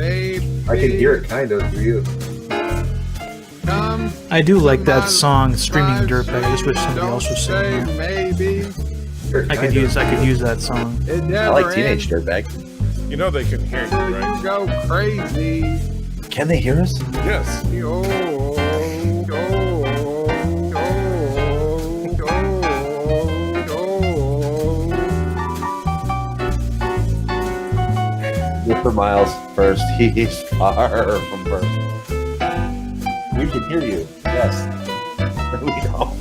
I can hear it kind of through you. I do like that song, Streaming Dirtbag. I just wish somebody else was singing it. I could use that song. I like Teenage Dirtbag. You know they can hear you, right? Go crazy. Can they hear us? Yes. Good for Miles first. He's far from first. We can hear you. Yes. There we go.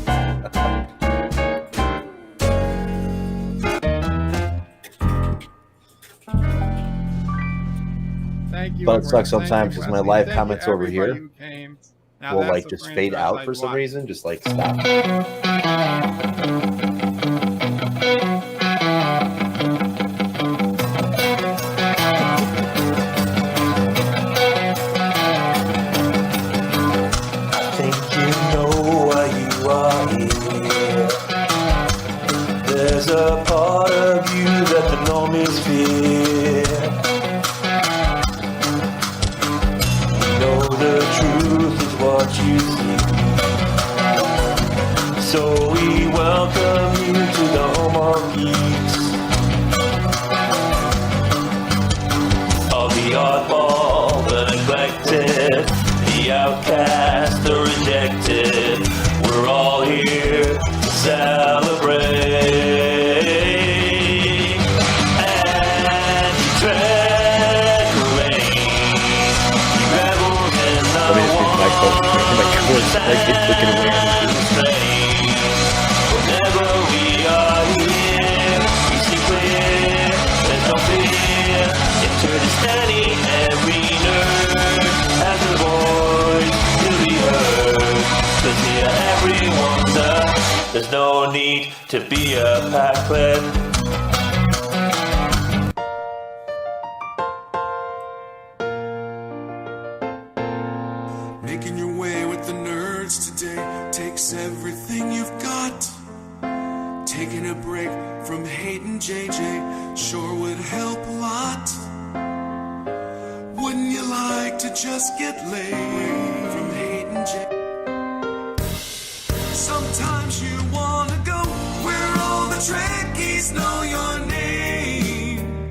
Thank you. But it sucks sometimes because my live Thank comments you, over here everybody who came. Now will that's like the just fade franchise out for I'd some watch. reason. Just like stop. There's a part of you that the normies fear. You know the truth is what you see. So we welcome you to the home of geeks. Of the oddball, the neglected, the outcast, the rejected. We're all here to celebrate. Whenever we are here, we see clear, there's no fear. Enter this any, every nerd has a voice to be heard. 'Cause here everyone's up, there's no need to be a packlet. Making your way with the nerds today takes everything you've got. Taking a break from hating JJ sure would help a lot. Wouldn't you like to just get laid from hating JJ? Sometimes you wanna go where all the Trekkies know your name,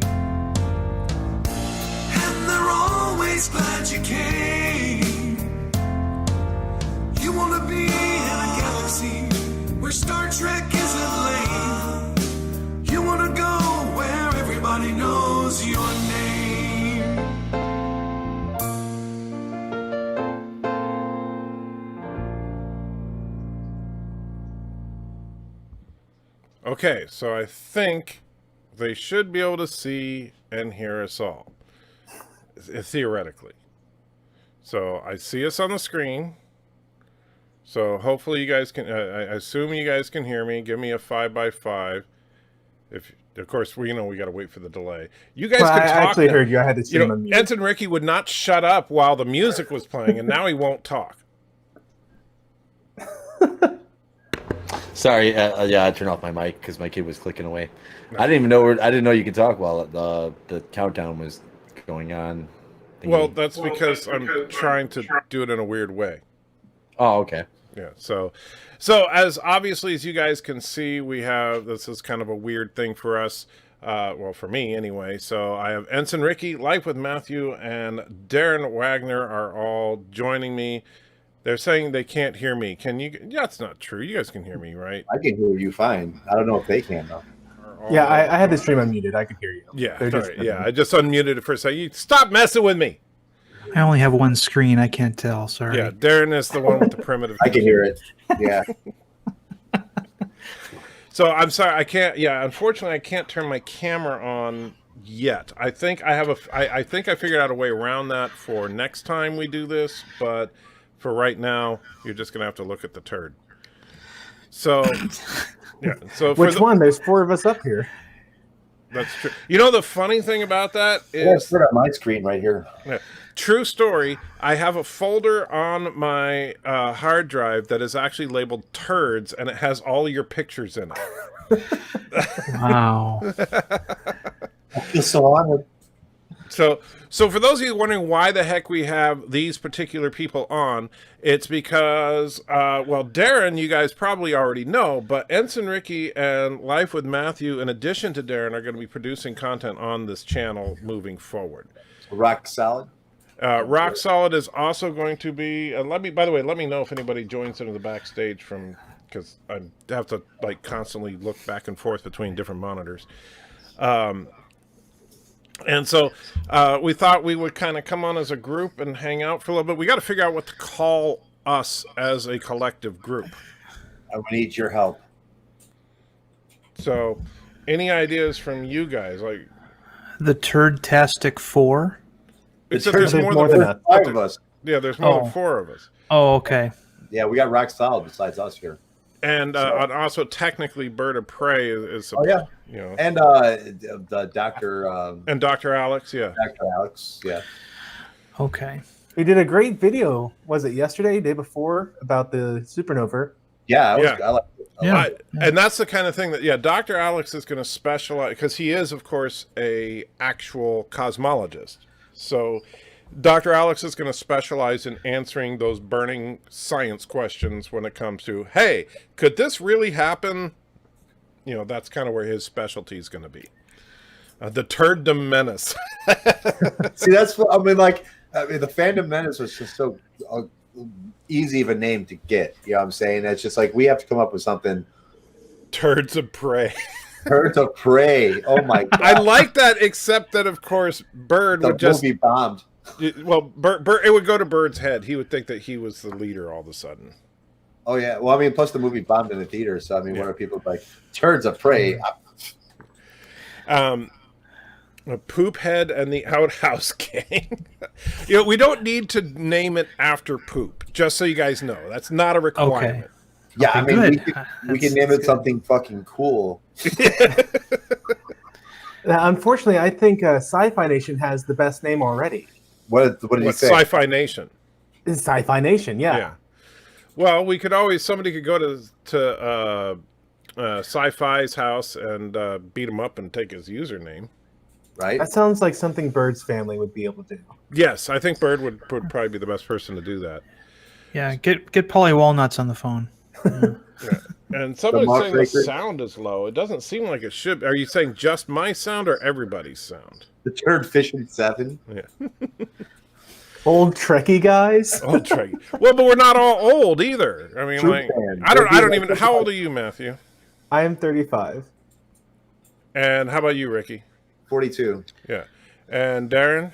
and they're always glad you came. You wanna be in a galaxy where Star Trek isn't lame. You wanna go where everybody knows your name. Okay, so I think they should be able to see and hear us all, theoretically. So I see us on the screen. So hopefully you guys can, I assume you guys can hear me. Give me a 5x5. If, of course, we got to wait for the delay. You guys can talk. I actually heard you. I had to see him. Ensign Ricky would not shut up while the music was playing, and now he won't talk. Sorry, yeah, I turned off my mic because my kid was clicking away. No. I didn't know you could talk while the countdown was going on. Well, that's because I'm trying to do it in a weird way. Oh, okay. Yeah, so as obviously as you guys can see, this is kind of a weird thing for us. Well, for me anyway. So I have Ensign Ricky, Life with Matthew, and Darren Wagner are all joining me. They're saying they can't hear me. Can you? That's not true. You guys can hear me, right? I can hear you fine. I don't know if they can though. Yeah, I had the stream unmuted. I could hear you. Yeah, sorry. Yeah, I just unmuted it for a second. You stop messing with me. I only have one screen. I can't tell. Sorry. Yeah, Darren is the one with the primitive. I can hear it. Yeah. So I'm sorry. I can't. Yeah, unfortunately, I can't turn my camera on yet. I think I think I figured out a way around that for next time we do this, but for right now, you're just gonna have to look at the turd. So, yeah. So which one? There's 4 of us up here. That's true. You know the funny thing about that is it's on my screen right here. Yeah, true story. I have a folder on my hard drive that is actually labeled turds, and it has all your pictures in it. Wow. I feel so honored. So for those of you wondering why the heck we have these particular people on, it's because, well, Darren, you guys probably already know, but Ensign Ricky and Life with Matthew, in addition to Darren, are going to be producing content on this channel moving forward. Rock solid. Rock Solid is also going to be, by the way, let me know if anybody joins into the backstage because I have to like constantly look back and forth between different monitors. And so we thought we would kind of come on as a group and hang out for a little bit. We got to figure out what to call us as a collective group. I would need your help. So any ideas from you guys? Like The Turdtastic 4? Except There's there's more than There's 5 of us. Yeah, there's more Oh. than 4 of us. Oh, okay. Yeah, we got rock solid besides us here. And also technically Bird of Prey is Oh, yeah. you know. And the Dr. And Dr. Alex, yeah. Dr. Alex, yeah. Okay. We did a great video. Was it yesterday, day before, about the supernova? Yeah, Yeah. I like it. Yeah. And that's the kind of thing that, Dr. Alex is going to specialize, because he is, of course, a actual cosmologist. So Dr. Alex is going to specialize in answering those burning science questions when it comes to, hey, could this really happen? You know, that's kind of where his specialty is going to be. The Turd Menace. See, that's what I mean. Like, the Fandom Menace was just so easy of a name to get. You know what I'm saying? It's just like we have to come up with something. Turds of Prey. Birds of Prey. Oh my god! I like that, except that, of course, Bird the would just... movie bombed. Well, Bird, it would go to Bird's head. He would think that he was the leader all of a sudden. Oh yeah. Well, I mean, plus the movie bombed in the theater. So I mean, what are people like? Turds of Prey. Poop Head and the Outhouse Gang. You know, we don't need to name it after poop, just so you guys know. That's not a requirement. Yeah, I mean, good. we can name it something fucking cool. Now, unfortunately, I think Sci-Fi Nation has the best name already. What did you What's say? Sci-Fi Nation? It's Sci-Fi Nation, yeah. Well, we could always, somebody could go to Sci-Fi's house and beat him up and take his username. Right? That sounds like something Bird's family would be able to do. Yes, I think Bird would probably be the best person to do that. Yeah, get Polly Walnuts on the phone. And somebody's Mark saying the Baker. sound is low. It doesn't seem like it should. Are you saying just my sound or everybody's sound? The Turd Fishing 7. Yeah. Old Trekkie guys. Old Trey. Well, but we're not all old either. I mean, True like, fan. I don't even. How old are you, Matthew? I am 35. And how about you, Ricky? 42. Yeah. And Darren?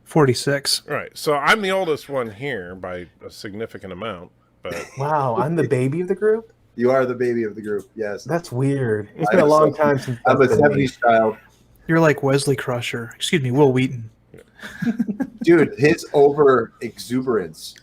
46. Right. So I'm the oldest one here by a significant amount. But Wow, I'm the baby of the group? You are the baby of the group. Yes. That's weird. It's been a long time since I'm a that's been me. 70s child. You're like Wesley Crusher. Excuse me, Will Wheaton. Dude, his over exuberance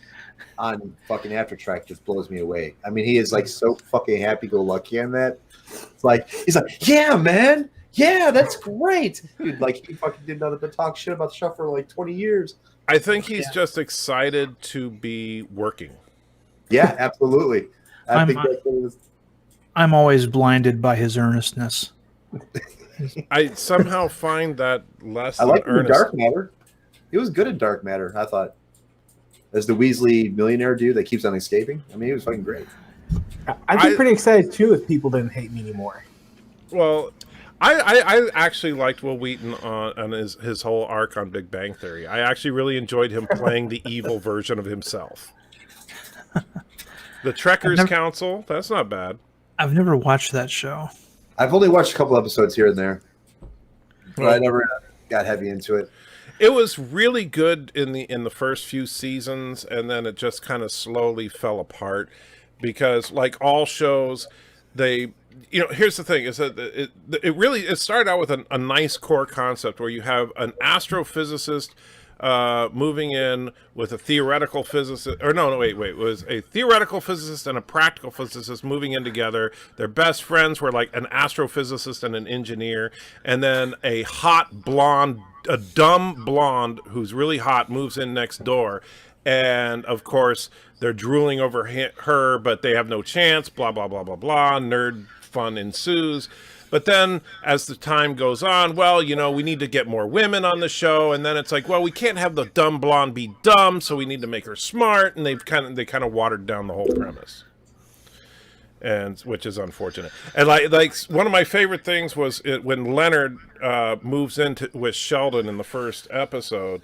on fucking Aftertrack just blows me away. I mean, he is like so fucking happy-go-lucky on that. It's like he's like, yeah, man, yeah, that's great, dude. Like he fucking did nothing but talk shit about the show for like 20 years. I think he's just excited to be working. Yeah, absolutely. I I'm- think that's what it is. I'm always blinded by his earnestness. I somehow find that less I like him in earnest. Dark Matter. He was good at Dark Matter, I thought. As the Weasley millionaire dude that keeps on escaping. I mean, he was fucking great. I'd be pretty excited too if people didn't hate me anymore. Well, I actually liked Will Wheaton on his whole arc on Big Bang Theory. I actually really enjoyed him playing the evil version of himself. The Trekkers Council, that's not bad. I've never watched that show. I've only watched a couple episodes here and there, but I never got heavy into it. It was really good in the first few seasons, and then it just kind of slowly fell apart because, like all shows, they, you know, here's the thing: is that it started out with a nice core concept where you have an astrophysicist moving in with a theoretical physicist, or no, wait, it was a theoretical physicist and a practical physicist moving in together. Their best friends were like an astrophysicist and an engineer, and then a dumb blonde who's really hot moves in next door, and of course they're drooling over her, but they have no chance. Blah blah blah blah blah. Nerd fun ensues. But then as the time goes on, well, we need to get more women on the show, and then it's like, well, we can't have the dumb blonde be dumb, so we need to make her smart, and they kind of watered down the whole premise. And which is unfortunate. And like one of my favorite things was when Leonard moves into with Sheldon in the first episode,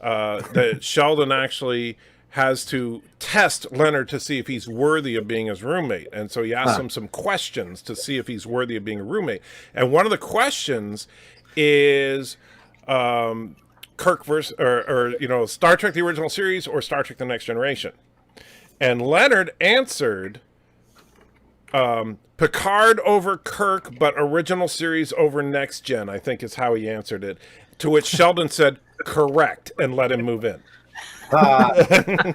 that Sheldon actually has to test Leonard to see if he's worthy of being his roommate. And so he asks him some questions to see if he's worthy of being a roommate. And one of the questions is Kirk versus or Star Trek the original series or Star Trek the Next Generation. And Leonard answered Picard over Kirk, but original series over Next Gen, I think is how he answered it. To which Sheldon said, correct, and let him move in. But then,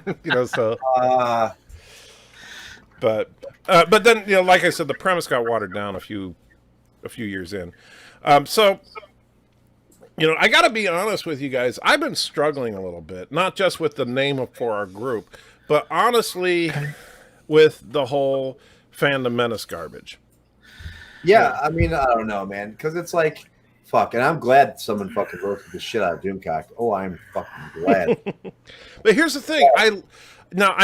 like I said, the premise got watered down a few years in. So, I got to be honest with you guys. I've been struggling a little bit, not just with the name for our group, but honestly with the whole Fandom Menace garbage. Yeah, I mean, I don't know, man, because it's like, fuck, and I'm glad someone fucking roasted the shit out of Doomcock. Oh, I'm fucking glad. But here's the thing. I've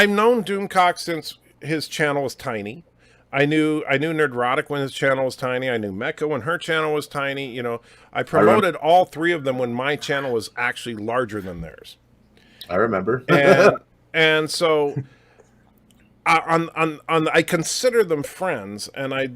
known Doomcock since his channel was tiny. I knew Nerdrotic when his channel was tiny. I knew Mecca when her channel was tiny. I promoted all three of them when my channel was actually larger than theirs. I remember. And so I consider them friends, and I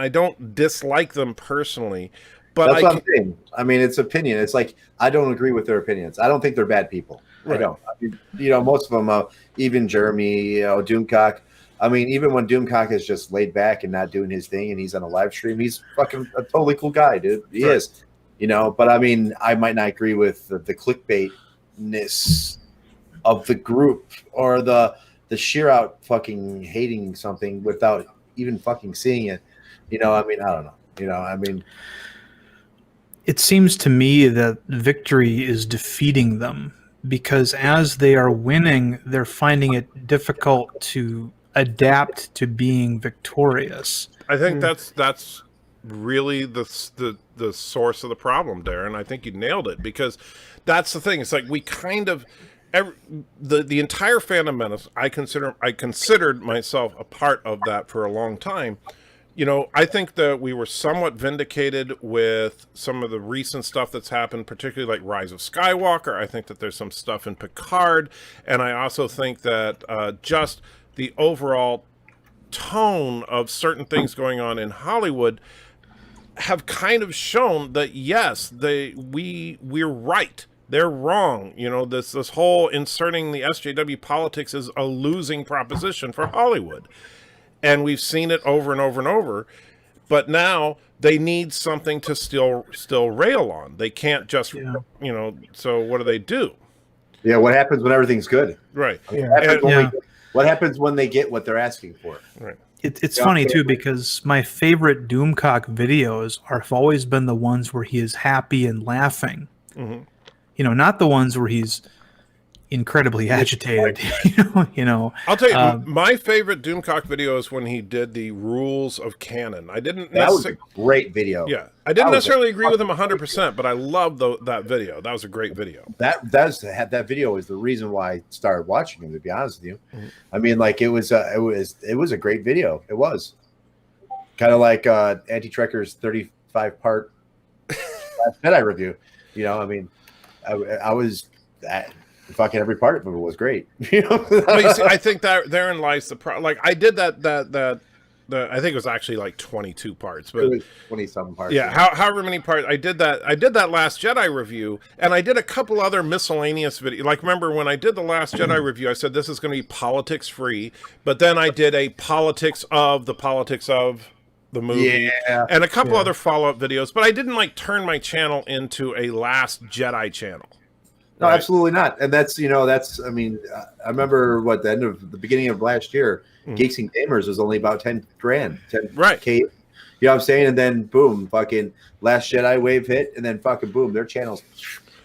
don't dislike them personally. But that's what I'm saying. I mean, it's opinion. It's like I don't agree with their opinions. I don't think they're bad people. Right. I don't. I mean, most of them, even Jeremy, Doomcock. I mean, even when Doomcock is just laid back and not doing his thing, and he's on a live stream, he's fucking a totally cool guy, dude. He is. But I mean, I might not agree with the clickbaitness of the group or the sheer out fucking hating something without even fucking seeing it. I mean, I don't know. I mean, it seems to me that victory is defeating them because as they are winning, they're finding it difficult to adapt to being victorious. I think that's really the source of the problem, Darren. I think you nailed it, because that's the thing. It's like we kind of the entire Phantom Menace. I considered myself a part of that for a long time. I think that we were somewhat vindicated with some of the recent stuff that's happened, particularly like Rise of Skywalker. I think that there's some stuff in Picard, and I also think that just the overall tone of certain things going on in Hollywood have kind of shown that yes, we're right. They're wrong. This whole inserting the SJW politics is a losing proposition for Hollywood. And we've seen it over and over and over. But now they need something to still rail on. They can't just, so what do? Yeah, what happens when everything's good? Right. What happens when they get what they're asking for? Right. It's funny, too, because my favorite Doomcock videos have always been the ones where he is happy and laughing. Mm-hmm. Not the ones where he's incredibly agitated. I'll tell you, my favorite Doomcock video is when he did the rules of canon. That was a great video. Yeah, I didn't necessarily agree with him 100%, but I love that video. That was a great video. That video is the reason why I started watching him. To be honest with you, I mean, like it was a great video. It was kind of like Anti-Trekker's 35-part Jedi review. I mean, I was. Fucking every part of it was great. But you see, I think that therein lies the problem. Like I did that I think it was actually like 22 parts, but 20-something parts. Yeah, however many parts I did that Last Jedi review, and I did a couple other miscellaneous videos. Like remember when I did the Last Jedi review, I said this is going to be politics free, but then I did a politics of the movie, and a couple other follow-up videos, but I didn't like turn my channel into a Last Jedi channel. No, right? Absolutely not. And that's, I mean, I remember the beginning of last year, Geeks and Gamers was only about 10 grand, 10K. Right. You know what I'm saying? And then boom, fucking Last Jedi wave hit, and then fucking boom, their channels.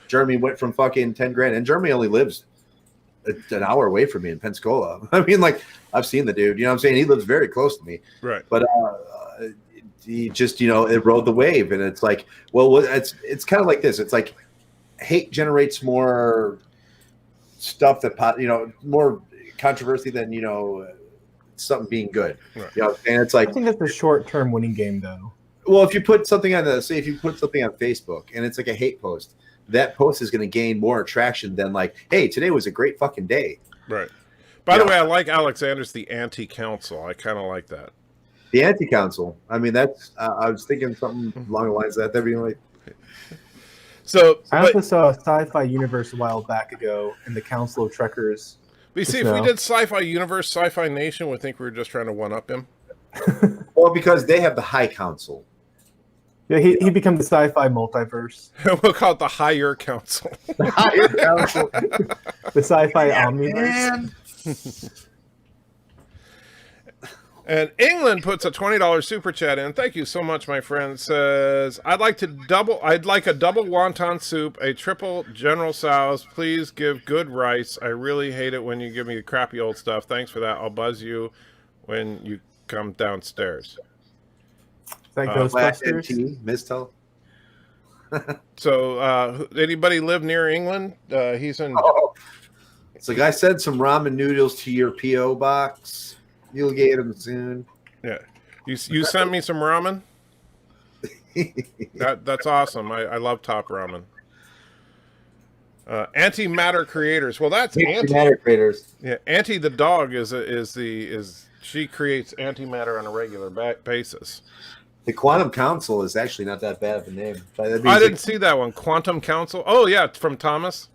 Jeremy went from fucking 10 grand, and Jeremy only lives an hour away from me in Pensacola. I mean, like, I've seen the dude, you know what I'm saying? He lives very close to me. Right. But he just it rode the wave, and it's like, well, it's kind of like this. It's like hate generates more stuff that more controversy than something being good. Right. And it's like, I think that's a short-term winning game, though. well, if you put something on if you put something on Facebook and it's like a hate post, that post is going to gain more attraction than like, hey, today was a great fucking day. Right. By the way, I like Alexander's the anti-council. I kind of like that. The anti-council. I mean, that's. I was thinking something along the lines of that. That'd be like. So I also saw a sci-fi universe a while back ago in the Council of Trekkers. we see if we did Sci-Fi Universe, Sci-Fi Nation, we think we were just trying to one-up him. Well, because they have the High Council. Yeah, he became the sci-fi multiverse. We'll call it the Higher Council. The Higher Council. The sci-fi omniverse. And England puts a $20 super chat in. Thank you so much, my friend. Says, I'd like a double wonton soup, a triple General Tso's. Please give good rice. I really hate it when you give me the crappy old stuff. Thanks for that. I'll buzz you when you come downstairs. Is that Ghostbusters? Mistel. So, anybody live near England? He's in. So, the guy said some ramen noodles to your P.O. box. You'll get them soon. Yeah, you sent me some ramen. That's awesome. I love Top Ramen. Antimatter creators. Well, that's Antimatter creators. Yeah, Auntie the dog is she creates antimatter on a regular basis. The Quantum Council is actually not that bad of a name. I didn't see that one. Quantum Council. Oh yeah, it's from Thomas.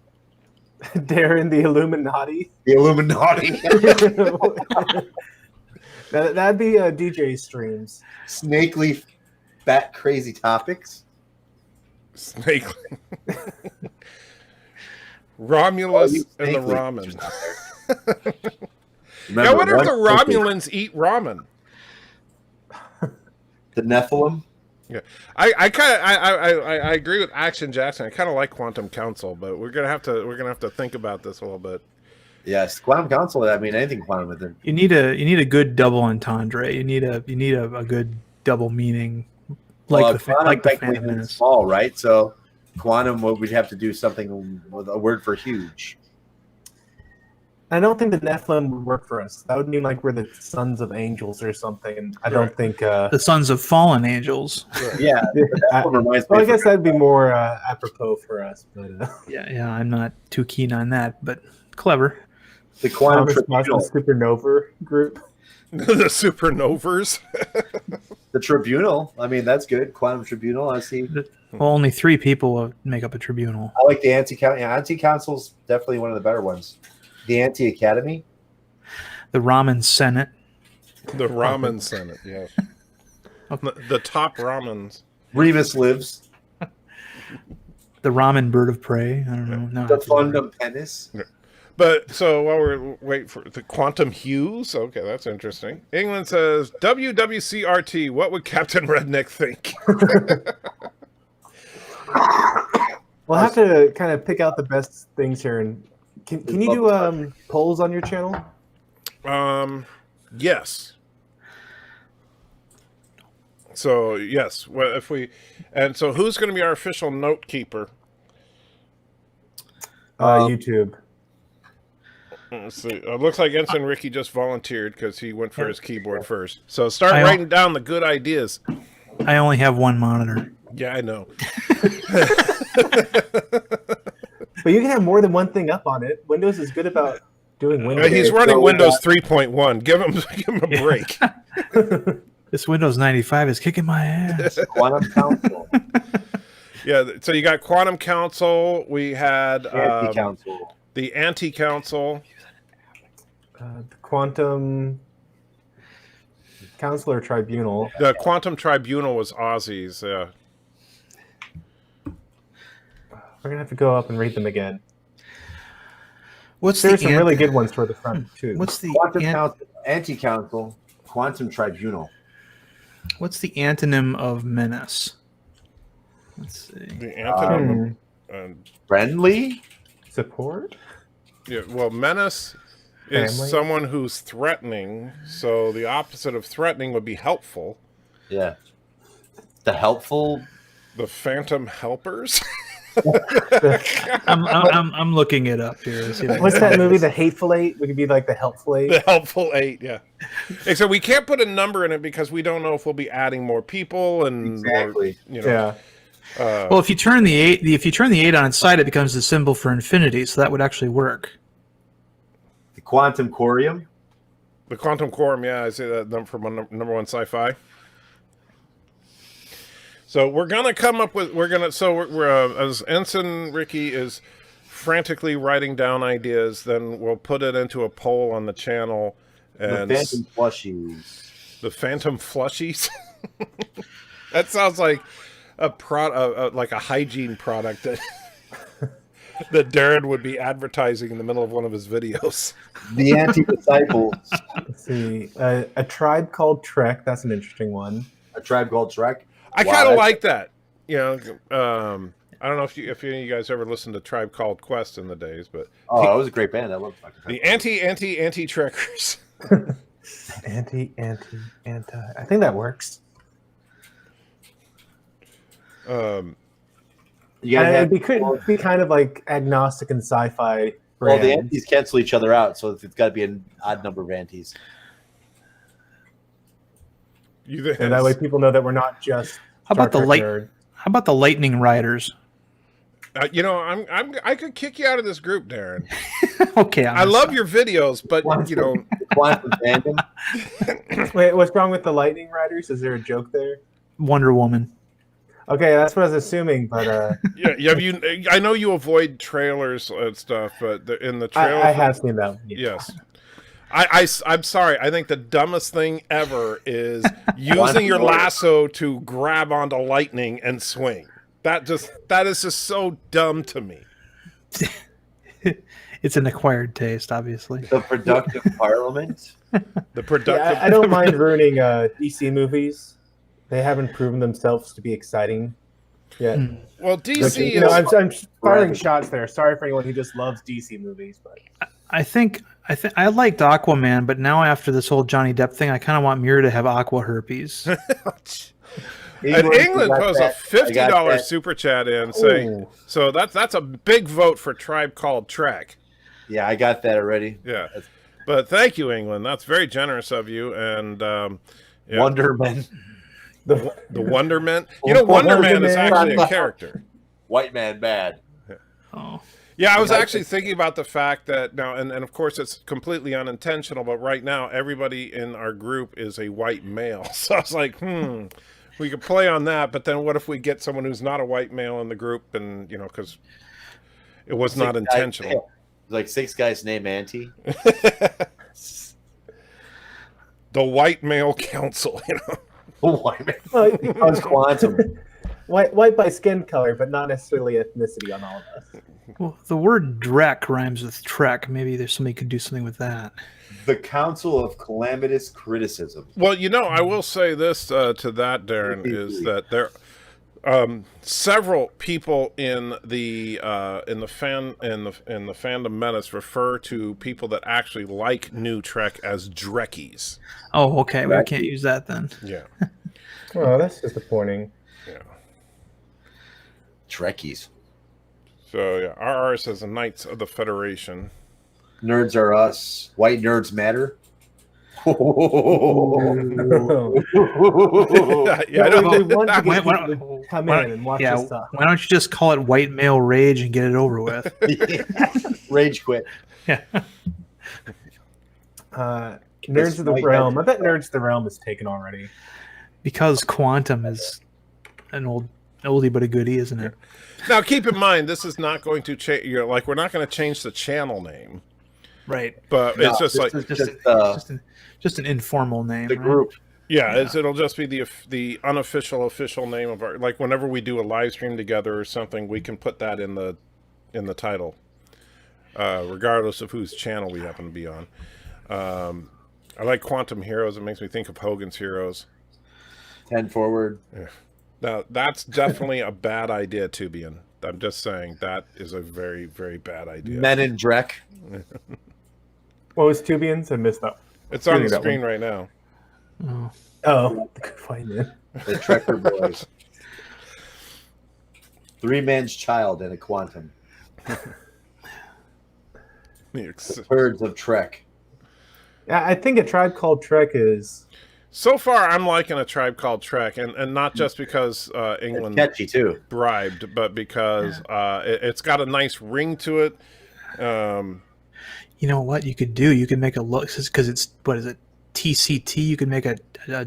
Darren, the Illuminati. The Illuminati. That'd be DJ streams. Snakely, fat, crazy topics. Snakely. Romulus and the ramen. I wonder if the Romulans eat ramen. The Nephilim. Yeah, I agree with Action Jackson. I kind of like Quantum Council, but we're gonna have to think about this a little bit. Yes, Quantum Council. I mean, anything quantum with it. You need a good double entendre. You need a good double meaning, like the Phantom Menace. Small, right? So quantum, we'd have to do something with a word for huge. I don't think the Nephilim would work for us. That would mean like we're the sons of angels or something. I don't think the sons of fallen angels. Yeah, I guess that'd be more apropos for us. But yeah, I'm not too keen on that, but clever. The Quantum Supernova group. The Supernovers. The Tribunal. I mean, that's good. Quantum Tribunal. I see. Well, only 3 people make up a tribunal. I like the Anti-Council. Yeah, Anti-Council's definitely one of the better ones. The Anti-Academy. The Ramen Senate. The Ramen Senate, yeah. The top ramens. Remus lives. The Ramen Bird of Prey. I don't know. No, the Fundum Penis. Yeah. But so while we're waiting for the Quantum Hues, okay, that's interesting. England says WWCRT. What would Captain Redneck think? We'll have to kind of pick out the best things here. And can you do polls on your channel? Yes. So yes, well, so who's going to be our official note keeper? YouTube. Let's see. It looks like Ensign Ricky just volunteered because he went for his keyboard first. So start writing down the good ideas. I only have one monitor. Yeah, I know. But you can have more than one thing up on it. Windows is good about doing Windows. He's running Windows 3.1. Give him a break. This Windows 95 is kicking my ass. Quantum Council. Yeah, so you got Quantum Council. We had Anti-Council. The Anti-Council. The Quantum Council or Tribunal. The Quantum Tribunal was Aussies. Yeah. We're gonna have to go up and read them again. There's some really good ones toward the front too. What's the Quantum Council, Anti-Council, Quantum Tribunal? What's the antonym of menace? Let's see. The antonym of friendly? Support? Yeah, well, menace is Family? someone who's threatening. So the opposite of threatening would be helpful. Yeah. The helpful. The Phantom Helpers. I'm looking it up here. To see if I What's can that find movie? this. The Hateful Eight? We could be like the Helpful Eight. The Helpful Eight, yeah. Except we can't put a number in it because we don't know if we'll be adding more people and Exactly. more, you know. Yeah. Well, if you turn the 8 on its side, it becomes the symbol for infinity, so that would actually work. The Quantum Quorium. The Quantum Quorum, yeah, I say that from number one sci-fi. So we're gonna come up with we're as Ensign Ricky is frantically writing down ideas, then we'll put it into a poll on the channel. And The Phantom Plushies. The Phantom Flushies. That sounds like like a hygiene product that that Darren would be advertising in the middle of one of his videos. The Anti-Disciples. Let's see. A Tribe Called Trek. That's an interesting one. A Tribe Called Trek. I Wow, kind of that's- like that. You know, I don't know if any of you guys ever listened to Tribe Called Quest in the days, but Oh, that was a great band. I love fucking the anti-trekkers. Anti. I think that works. You gotta have, We could be kind of like agnostic and sci-fi. Well, the brands. antis cancel each other out, so it's got to be an odd number of antis. You think And that way people know that we're not just. How about Star the Trek nerd. How about the Lightning Riders? you know, I could kick you out of this group, Darren. Okay, I love your videos, but you know, Quantum Fandom. Wait, what's wrong with the Lightning Riders? Is there a joke there? Wonder Woman. Okay, that's what I was assuming, but yeah. I know you avoid trailers and stuff, but in the trailer, I have seen that one. yes. I'm sorry. I think the dumbest thing ever is using your lasso to grab onto lightning and swing. That is just so dumb to me. It's an acquired taste, obviously. The Productive Parliament. The productive. Yeah, I don't mind ruining DC movies. They haven't proven themselves to be exciting yet. Well, Which, DC you know, is. I'm firing shots there. Sorry for anyone who just loves DC movies, but I think I liked Aquaman, but now after this whole Johnny Depp thing, I kind of want Muir to have aqua herpes. And England posed a $50 that. super chat in saying, so that's a big vote for Tribe Called Trek. Yeah, I got that already. Yeah, but thank you, England. That's very generous of you. And yeah. Wonderman. The Wonderman. You know, Wonderman is actually a character. White man bad. Oh, Yeah, I was actually thinking about the fact that now, and of course it's completely unintentional, but right now everybody in our group is a white male. So I was like, we could play on that, but then what if we get someone who's not a white male in the group, and you know, because it was not intentional. Like 6 guys named Auntie. The white male council, you know. White man. well, Becomes Quantum. white by skin color, but not necessarily ethnicity on all of us. well, the word Drek rhymes with Trek. Maybe there's somebody could do something with that. The Council of Calamitous Criticism. Well, you know, I will say this to that, Darren, is that there several people in the fandom menace refer to people that actually like New Trek as Drekkies. Oh, okay. We can't use that then. Yeah. Oh, that's disappointing. Yeah. Trekkies. So yeah, RR says the Knights of the Federation. Nerds are us. White nerds matter. Yeah, I know. We want to Why- get why- people to come why- in and watch yeah, this stuff. why don't you just call it white male rage and get it over with? Rage quit. Yeah. Nerds of the white Realm. I nerds. bet Nerds of the Realm is taken already. Because Quantum is an oldie but a goodie, isn't it? Now, keep in mind, this is not going to change. You're like, we're not going to change the channel name, Right. but it's just like, Just an informal name. The right? group. yeah, it'll just be the unofficial official name of our. Like whenever we do a live stream together or something, we can put that in the title, regardless of whose channel we happen to be on. I like Quantum Heroes. It makes me think of Hogan's Heroes. 10 forward. Now, that's definitely a bad idea, Tubian. I'm just saying that is a very, very bad idea. Men in Drek. What was Tubians? I missed that. It's on the that screen right now. Oh, the Good Fight Man. The Trekker boys. 3 Men's Child and a Quantum. The Birds of Trek. Yeah, I think A Tribe Called Trek is. So far, I'm liking A Tribe Called Trek, and not just because England It's catchy too, bribed, but because it's got a nice ring to it. You know what you could do? You could make a look because it's what is it? TCT. You could make a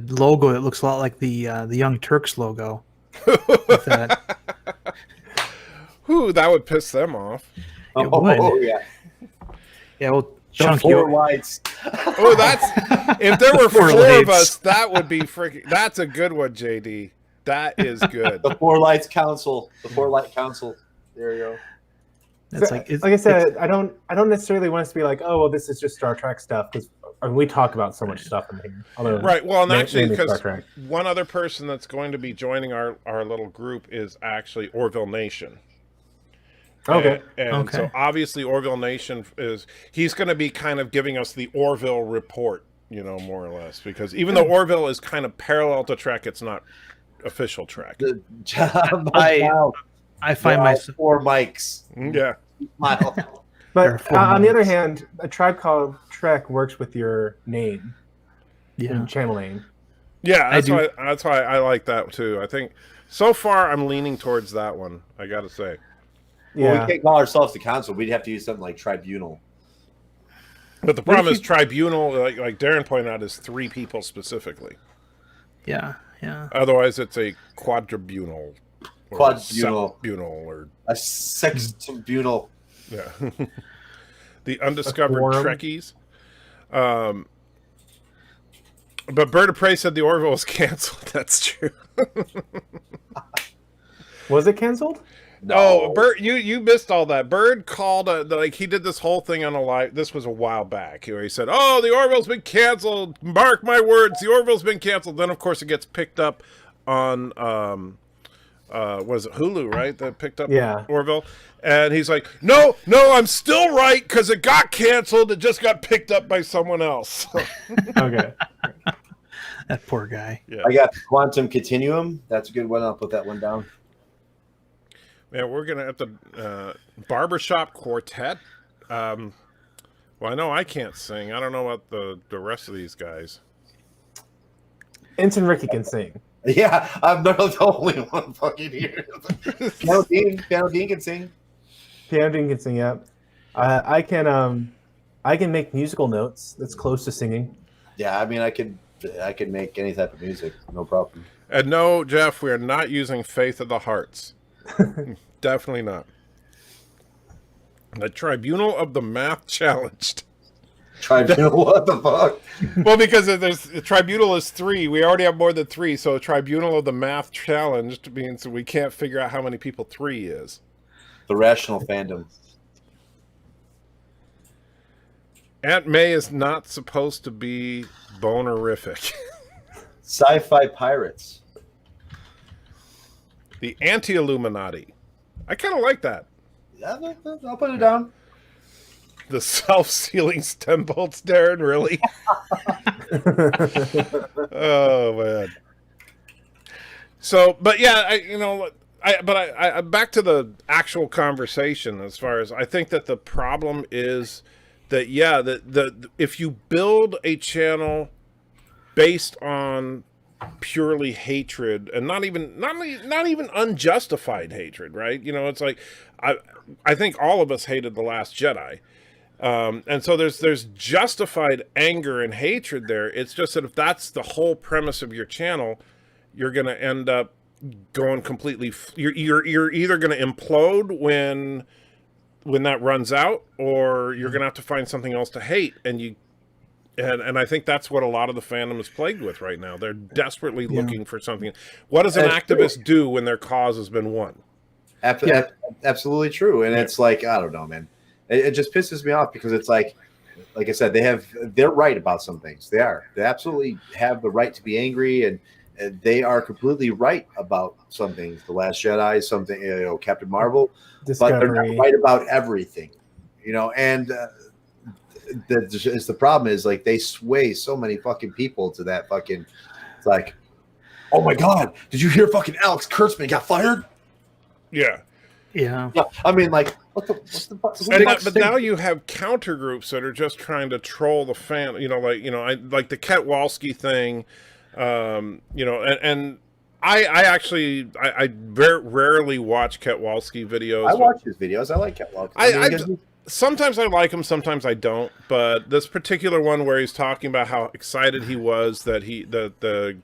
logo that looks a lot like the Young Turks logo. With that. Whew, that would piss them off. It would. Yeah. Yeah, well, The Chunky. 4 lights. Oh, that's if there were 4 of lights. us, that would be freaking. That's a good one, JD. That is good. The 4 Lights Council. The 4 Light Council. There you go. That's So, like, I said, I don't necessarily want us to be like, oh, well, this is just Star Trek stuff, because we talk about so much stuff in here. Although, Right. Well, and actually, mainly Star because Trek. one other person that's going to be joining our little group is actually Orville Nation. Okay. And so Okay. obviously Orville Nation he's going to be kind of giving us the Orville report, more or less, because even though Orville is kind of parallel to Trek, it's not official Trek. I find myself 4 mics. Yeah. Smile. But on the other hand, A Tribe Called Trek works with your name, yeah. channel name. Yeah, do. that's why I like that too. I think so far I'm leaning towards that one, I got to say. Well, Yeah. we can't call ourselves the council. We'd have to use something like Tribunal. But the problem is tribunal, like Darren pointed out, is 3 people specifically. Yeah. Otherwise, it's a quadribunal. Or Quadribunal. septibunal, or A sextibunal. yeah, the undiscovered quorum. Trekkies. But Bird of Prey said the Orville was canceled. That's true. Was it canceled? No. Oh, Bird, you missed all that. Bird called he did this whole thing on a live. This was a while back. Where he said, "Oh, the Orville's been canceled. Mark my words, the Orville's been canceled." Then, of course, it gets picked up on was it Hulu, right? That picked up Orville, and he's like, "No, I'm still right because it got canceled. It just got picked up by someone else." Okay. That poor guy. Yeah. I got Quantum Continuum. That's a good one. I'll put that one down. Man, we're gonna have to barbershop quartet. Well, I know I can't sing. I don't know about the rest of these guys. Ensign Ricky can sing. Yeah, I'm not the only one fucking here. Piano Dean can sing. Piano Dean can sing. Yeah. I can make musical notes that's close to singing. Yeah, I mean, I could make any type of music, no problem. And no, Jeff, we are not using Faith of the Hearts. Definitely not. The Tribunal of the Math Challenged. Tribunal, what the fuck? Well, because the Tribunal is 3. We already have more than 3, so Tribunal of the Math Challenged means we can't figure out how many people 3 is. The Rational Fandom. Aunt May is not supposed to be bonerific. Sci-Fi Pirates. The Anti-Illuminati. I kind of like that. Yeah, I'll put it down. The self-sealing stem bolts, Darren, really? Oh, man. So, but yeah, I back to the actual conversation as far as I think that the problem is that, yeah, the if you build a channel based on purely hatred and not even unjustified hatred, right? It's like I think all of us hated The Last Jedi. And so there's justified anger and hatred there. It's just that if that's the whole premise of your channel, you're going to end up going completely. You're either going to implode when that runs out, or you're going to have to find something else to hate. And I think that's what a lot of the fandom is plagued with right now. They're desperately looking for something. What does an activist do when their cause has been won? Absolutely true. And it's like, I don't know, man. It just pisses me off because it's like I said, they're right about some things. They absolutely have the right to be angry, and they are completely right about some things. The Last Jedi, something, Captain Marvel, Discovery. but they're not right about everything, and the problem is like they sway so many fucking people to that fucking. It's like, oh my god, did you hear fucking Alex Kurtzman got fired? Yeah. Yeah. Yeah, I mean, like, what's the fuck? But now you have counter groups that are just trying to troll the fan. I like the Ketwalski thing. And I actually very rarely watch Ketwalski videos. I watch his videos. I like Ketwalski. Sometimes I like him, sometimes I don't. But this particular one where he's talking about how excited he was that the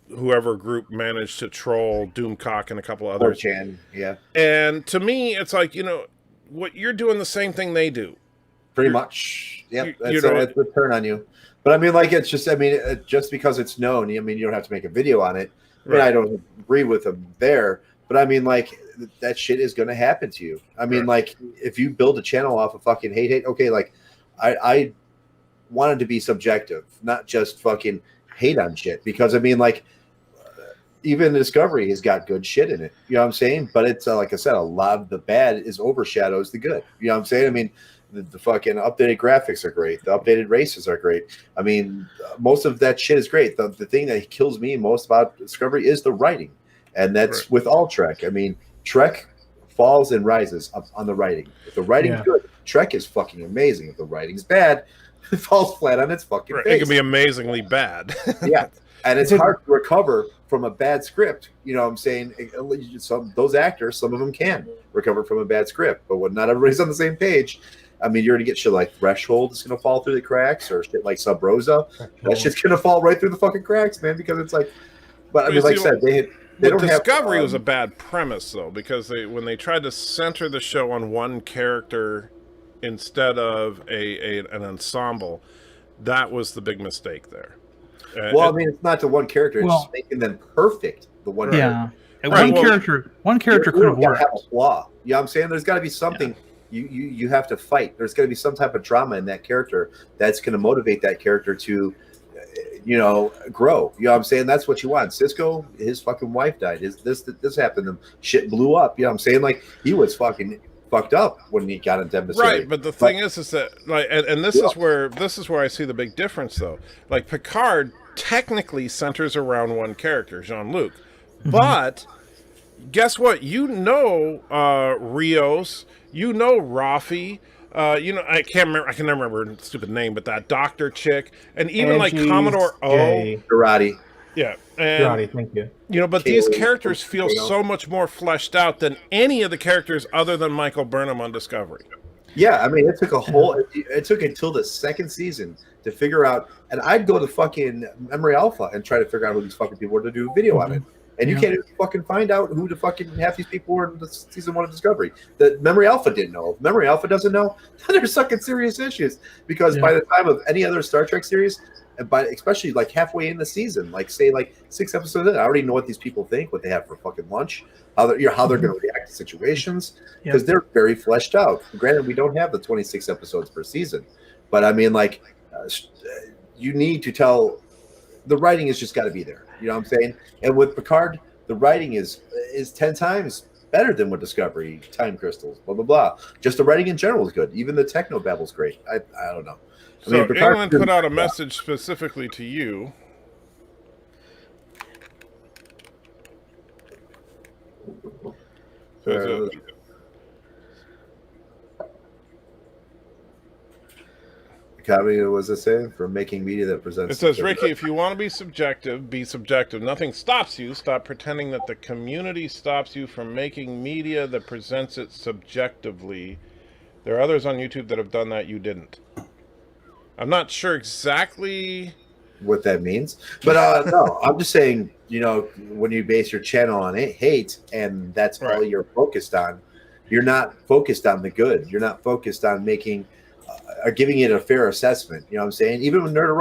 whoever group managed to troll Doomcock and a couple others. 4chan, yeah. And to me, it's like, what you're doing the same thing they do. Pretty much. Yep. It's a turn on you. But I mean, like, it's just, just because it's known, you don't have to make a video on it. Right. I don't agree with them there. But I mean, like, that shit is going to happen to you. I mean, like, if you build a channel off of fucking hate, okay, like, I wanted to be subjective, not just fucking hate on shit. Because, I mean, like, even Discovery has got good shit in it. You know what I'm saying? But it's, like I said, a lot of the bad is overshadows the good. You know what I'm saying? I mean, the fucking updated graphics are great. The updated races are great. I mean, most of that shit is great. The thing that kills me most about Discovery is the writing. And that's with all Trek. I mean, Trek falls and rises up on the writing. If the writing's good, Trek is fucking amazing. If the writing's bad, it falls flat on its fucking face. It can be amazingly bad. Yeah. And it's hard to recover from a bad script. You know what I'm saying? Those actors, some of them can recover from a bad script. But when not everybody's on the same page, I mean, you're going to get shit like Threshold is going to fall through the cracks, or shit like Sub Rosa. That shit's going to fall right through the fucking cracks, man, because it's like, but I mean, like I said, they don't have. Discovery was a bad premise, though, because when they tried to center the show on one character instead of an ensemble, that was the big mistake there. Well, I mean, it's not the one character; it's just making them perfect. The one, one character could have worked. Have a flaw. You know what I'm saying? There's got to be something you have to fight. There's got to be some type of drama in that character that's going to motivate that character to, grow. You know what I'm saying? That's what you want. Cisco, his fucking wife died. This happened to him. Shit blew up. You know what I'm saying? Like, he was fucking fucked up when he got into embassy. Right, but the thing is that, like, and this is where I see the big difference, though. Like, Picard technically centers around one character, Jean-Luc, but guess what? Rios, Rafi, I can never remember the stupid name, but that doctor chick, and even like Commodore O, Durati. Yeah, Durati, thank you. But these characters feel so much more fleshed out than any of the characters other than Michael Burnham on Discovery. Yeah, I mean, it took until the second season to figure out, and I'd go to fucking Memory Alpha and try to figure out who these fucking people were to do a video on it. And you can't even fucking find out who the fucking half these people were in the season 1 of Discovery. The Memory Alpha didn't know. If Memory Alpha doesn't know, they're sucking serious issues. Because by the time of any other Star Trek series, and especially like halfway in the season, like say like 6 episodes in, I already know what these people think, what they have for fucking lunch, how they're going to react to situations, because they're very fleshed out. Granted, we don't have the 26 episodes per season, but I mean, like, you need to tell. The writing has just got to be there. You know what I'm saying? And with Picard, the writing is 10 times better than with Discovery, Time Crystals, blah, blah, blah. Just the writing in general is good. Even the techno babble's great. I don't know. So England put out a message specifically to you. What was it saying? For making media that presents. It says, Ricky, if you want to be subjective. Nothing stops you. Stop pretending that the community stops you from making media that presents it subjectively. There are others on YouTube that have done that. You didn't. I'm not sure exactly what that means, but no, I'm just saying, when you base your channel on hate and that's all you're focused on, you're not focused on the good. You're not focused on making or giving it a fair assessment. You know what I'm saying? Even with Nerd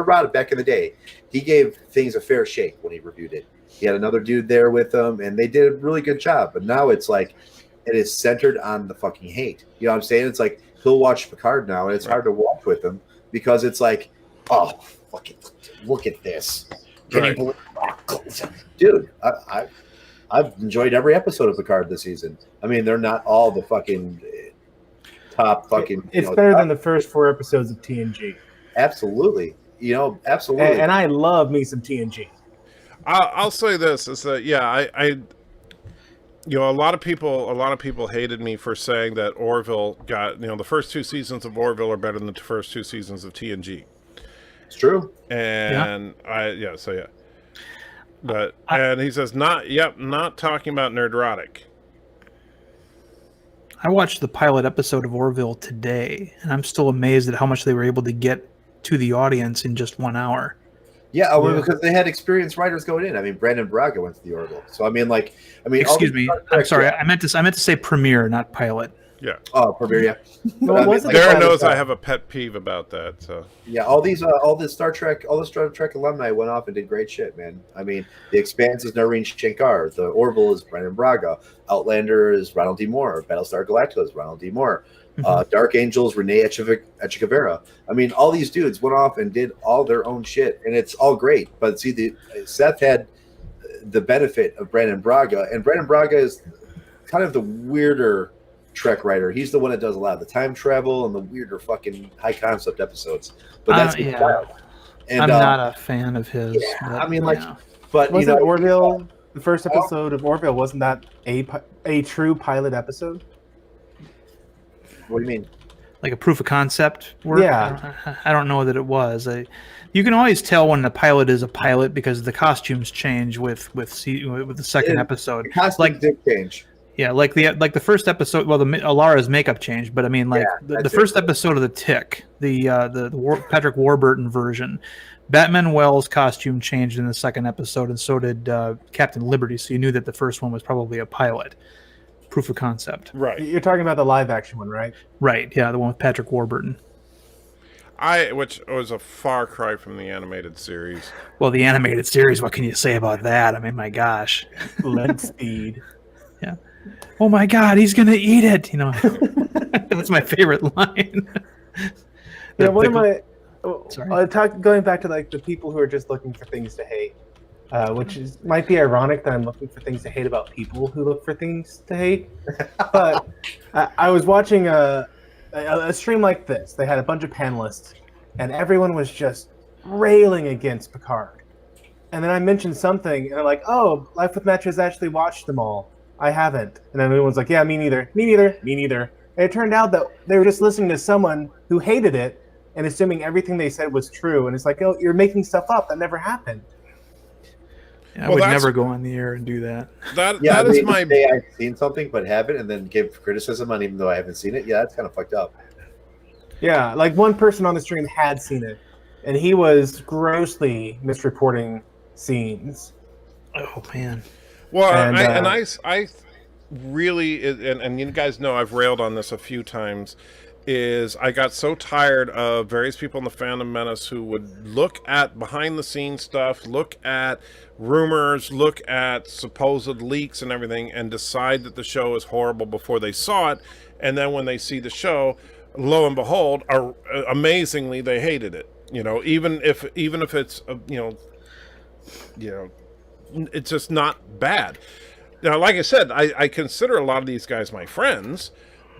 Rod back in the day, he gave things a fair shake when he reviewed it. He had another dude there with him, and they did a really good job. But now it's like it is centered on the fucking hate. You know what I'm saying? It's like he'll watch Picard now, and it's hard to watch with him because it's like, oh, fucking look at this. Can you believe, dude? I've enjoyed every episode of Picard this season. I mean, they're not all the fucking top fucking. It's better than the first 4 episodes of TNG. Absolutely. Absolutely. And I love me some TNG. I'll say this is that I a lot of people hated me for saying that Orville got the first 2 seasons of Orville are better than the first 2 seasons of TNG. It's true. And but and he says not talking about Nerdrotic. I watched the pilot episode of Orville today, and I'm still amazed at how much they were able to get to the audience in just 1 hour. Yeah, because they had experienced writers going in. I mean, Brandon Braga went to the Orville, so excuse me. I'm sorry. I meant to say premiere, not pilot. Yeah. Oh, premiere. Yeah. Well, Darren knows I have a pet peeve about that. So yeah, all the Star Trek alumni went off and did great shit, man. I mean, The Expanse is Noreen Shankar, the Orville is Brandon Braga, Outlander is Ronald D. Moore, Battlestar Galactica is Ronald D. Moore, Dark Angels Renee Echevarria. I mean, all these dudes went off and did all their own shit, and it's all great. But see, Seth had the benefit of Brandon Braga, and Brandon Braga is kind of the weirder Trek writer. He's the one that does a lot of the time travel and the weirder fucking high concept episodes. But that's his style. And I'm not a fan of his. Yeah, but, I mean, but wasn't Orville the first episode of Orville? Wasn't that a true pilot episode? What do you mean? Like a proof of concept work? Yeah. I don't know that it was. You can always tell when the pilot is a pilot because the costumes change with the second episode. The costumes did change. Yeah, like the first episode. Well, Alara's makeup changed, but I mean, the first episode of The Tick, the Patrick Warburton version, Batman Wells' costume changed in the second episode, and so did Captain Liberty. So you knew that the first one was probably a pilot. Proof of concept. Right. You're talking about the live action one, right? Right. Yeah, the one with Patrick Warburton. Which was a far cry from the animated series. Well, the animated series. What can you say about that? I mean, my gosh. Lead speed. Yeah. Oh my God, he's gonna eat it. That's my favorite line. Yeah, one of my. Sorry. Going back to the people who are just looking for things to hate, which might be ironic that I'm looking for things to hate about people who look for things to hate. But I was watching a stream like this. They had a bunch of panelists, and everyone was just railing against Picard. And then I mentioned something, and they're like, "Oh, Life with Match has actually watched them all. I haven't." And then everyone's like, "Yeah, me neither. Me neither. Me neither." And it turned out that they were just listening to someone who hated it and assuming everything they said was true. And it's like, "Oh, you're making stuff up. That never happened." Yeah, I would never go on the air and do that. That is my. Say I've seen something but haven't, and then give criticism on even though I haven't seen it. Yeah, that's kind of fucked up. Yeah, like one person on the stream had seen it, and he was grossly misreporting scenes. Oh man. Well, I really, and you guys know I've railed on this a few times, is I got so tired of various people in the Fandom Menace who would look at behind-the-scenes stuff, look at rumors, look at supposed leaks and everything, and decide that the show is horrible before they saw it, and then when they see the show, lo and behold, amazingly they hated it. Even if it's it's just not bad. Now, like I said, I consider a lot of these guys my friends,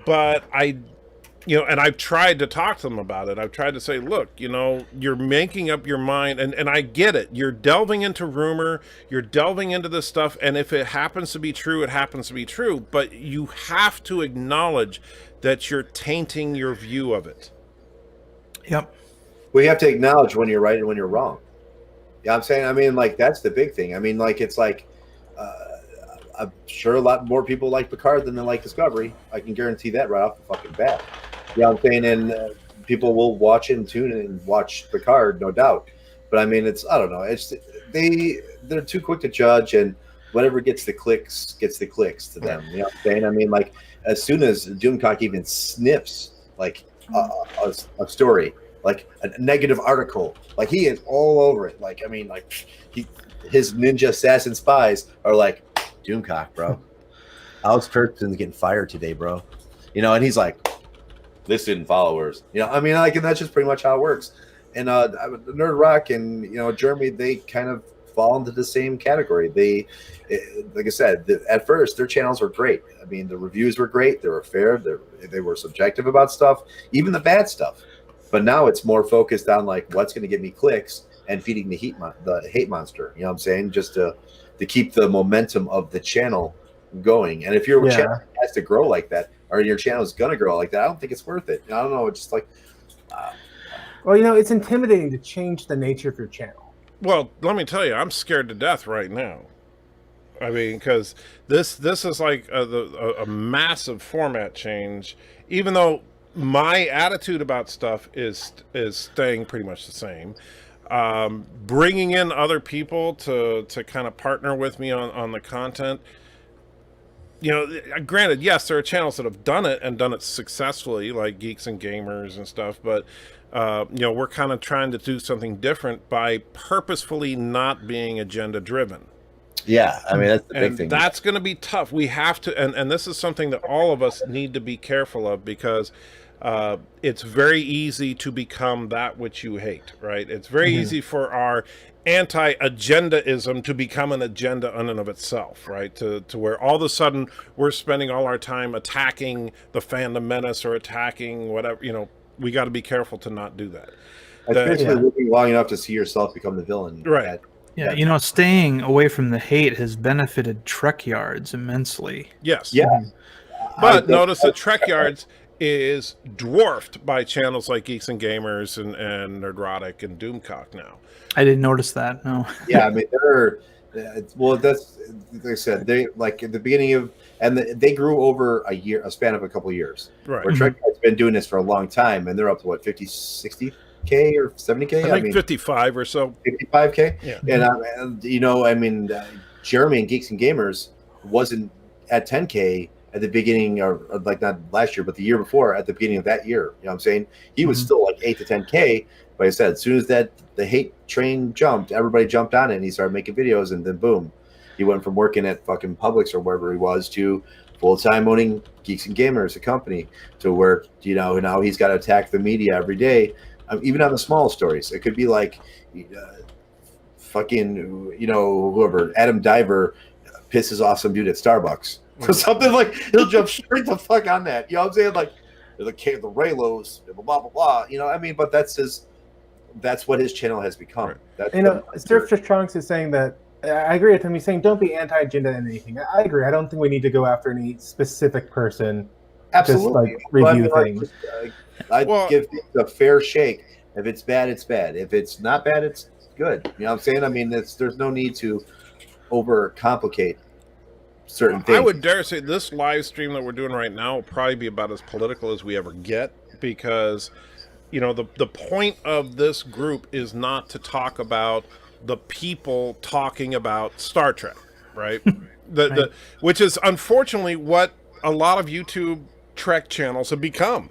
but and I've tried to talk to them about it. I've tried to say, look, you're making up your mind, and I get it. You're delving into rumor, you're delving into this stuff, and if it happens to be true, it happens to be true, but you have to acknowledge that you're tainting your view of it. Yep. Well, you have to acknowledge when you're right and when you're wrong. Yeah, I'm saying, that's the big thing. It's like, I'm sure a lot more people like Picard than they like Discovery. I can guarantee that right off the fucking bat. Yeah, I'm saying, and people will watch and tune in and watch Picard, no doubt. But I don't know. It's they're too quick to judge, and whatever gets the clicks to them. You know what I'm saying? As soon as Doomcock even sniffs a story, like a negative article, he is all over it. His ninja assassin spies are like, Doomcock, bro. Alex Kurtzman's getting fired today, bro. And he's like, listen, followers. And that's just pretty much how it works. And Nerd Rock and Jeremy, they kind of fall into the same category. Like I said, at first their channels were great. I mean, the reviews were great. They were fair. They were subjective about stuff, even the bad stuff. But now it's more focused on like what's going to get me clicks and feeding the hate monster. You know what I'm saying? Just to keep the momentum of the channel going. And if your channel has to grow like that, or your channel is going to grow like that, I don't think it's worth it. I don't know. It's just like, well, it's intimidating to change the nature of your channel. Well, let me tell you, I'm scared to death right now. I mean, because this is like a massive format change, even though my attitude about stuff is staying pretty much the same. Bringing in other people to kind of partner with me on the content. Granted, yes, there are channels that have done it and done it successfully, like Geeks and Gamers and stuff, but we're kind of trying to do something different by purposefully not being agenda driven. Yeah, I mean, that's the big thing. That's going to be tough. We have to, and this is something that all of us need to be careful of, because it's very easy to become that which you hate, right? It's very easy for our anti-agendaism to become an agenda in and of itself, right? To where all of a sudden we're spending all our time attacking the fandom menace or attacking whatever, we got to be careful to not do that. Especially living long enough to see yourself become the villain. Right. Yeah, staying away from the hate has benefited Trek Yards immensely. Yes. Yeah. But notice that Trek Yards is dwarfed by channels like Geeks and Gamers and Nerdrotic and Doomcock now. I didn't notice that, no. Yeah, I mean, that's, like I said, they, like, at the beginning of, and they grew over a span of a couple of years. Right. Where Trek has been doing this for a long time, and they're up to, what, 50, 60K or 70K? I think 55 or so. 55K? Yeah. And, Jeremy and Geeks and Gamers wasn't at 10K at the beginning, or like not last year, but the year before, at the beginning of that year. You know what I'm saying? He was still like 8 to 10K. But I said, as soon as the hate train jumped, everybody jumped on it, and he started making videos, and then boom, he went from working at fucking Publix or wherever he was to full-time owning Geeks and Gamers, a company, to where, now he's got to attack the media every day, even on the small stories. It could be like whoever, Adam Diver pisses off some dude at Starbucks or something, like he'll jump straight the fuck on that. You know what I'm saying? Like the Raylos, blah blah blah. But that's what his channel has become. Surf Trunks is saying that. I agree with him. He's saying don't be anti-agenda in anything. I agree. I don't think we need to go after any specific person. Absolutely. Just review things. I'd give things a fair shake. If it's bad, it's bad. If it's not bad, it's good. You know what I'm saying? I mean, there's no need to overcomplicate certain things. I would dare say this live stream that we're doing right now will probably be about as political as we ever get, because the point of this group is not to talk about the people talking about Star Trek, right? Which is unfortunately what a lot of YouTube Trek channels have become,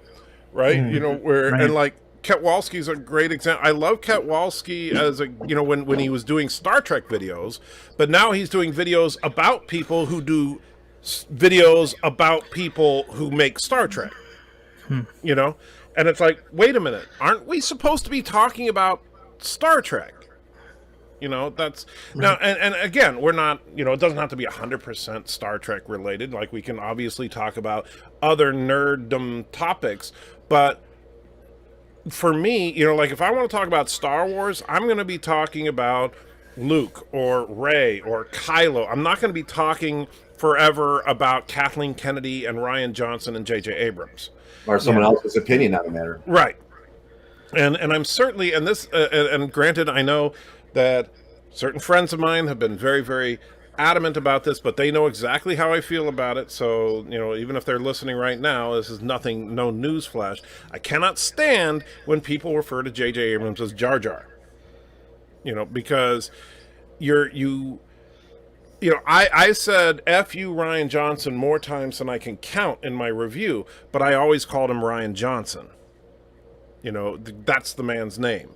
right? And like Ketwalski's a great example. I love Ketwalski as when he was doing Star Trek videos, but now he's doing videos about people who do videos about people who make Star Trek. And it's like, wait a minute, aren't we supposed to be talking about Star Trek? That's now, and again, we're not, it doesn't have to be 100% Star Trek related. Like, we can obviously talk about other nerddom topics, but for me, like, if I want to talk about Star Wars, I'm going to be talking about Luke or Rey or Kylo. I'm not going to be talking forever about Kathleen Kennedy and Rian Johnson and J.J. Abrams. Or someone else's opinion on the matter. Right. And I'm certainly, and this, and granted, I know that certain friends of mine have been very, very adamant about this, but they know exactly how I feel about it. So, even if they're listening right now, this is no news flash. I cannot stand when people refer to J.J. Abrams as Jar Jar. Because I said F you Rian Johnson more times than I can count in my review, but I always called him Rian Johnson. That's the man's name.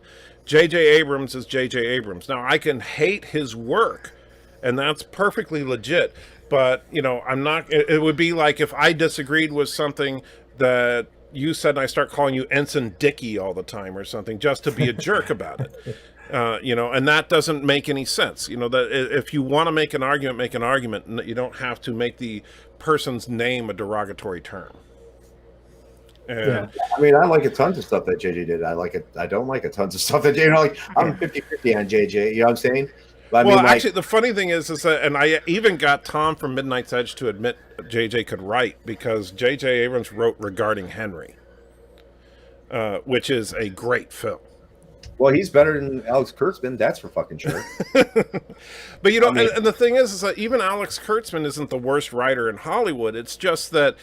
J.J. Abrams is J.J. Abrams. Now, I can hate his work, and that's perfectly legit, but, I'm not, it would be like if I disagreed with something that you said and I start calling you Ensign Dickey all the time or something just to be a jerk about it. And that doesn't make any sense. That if you want to make an argument, make an argument. You don't have to make the person's name a derogatory term. And I mean, I like a tons of stuff that JJ did. I like it. I don't like a tons of stuff that JJ. Like I'm 50-50 on JJ. You know what I'm saying? But I mean, actually, the funny thing is that, and I even got Tom from Midnight's Edge to admit JJ could write, because JJ Abrams wrote Regarding Henry, which is a great film. Well, he's better than Alex Kurtzman. That's for fucking sure. But and the thing is that even Alex Kurtzman isn't the worst writer in Hollywood. It's just that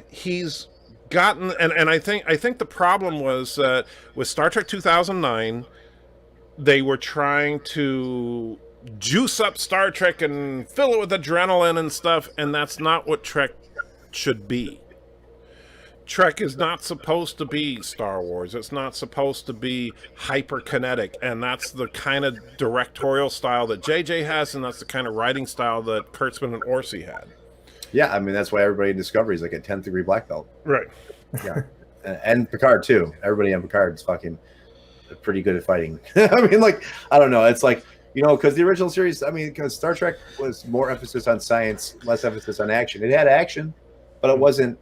he's gotten, and I think the problem was that with Star Trek 2009, they were trying to juice up Star Trek and fill it with adrenaline and stuff, and that's not what Trek should be. Trek is not supposed to be Star Wars. It's not supposed to be hyperkinetic, and that's the kind of directorial style that JJ has, and that's the kind of writing style that Kurtzman and Orsi had. Yeah, I mean, that's why everybody in Discovery is like a 10th degree black belt. Right. Yeah. And Picard, too. Everybody on Picard is fucking pretty good at fighting. I mean, like, I don't know. It's like, because the original series, I mean, because Star Trek was more emphasis on science, less emphasis on action. It had action, but it wasn't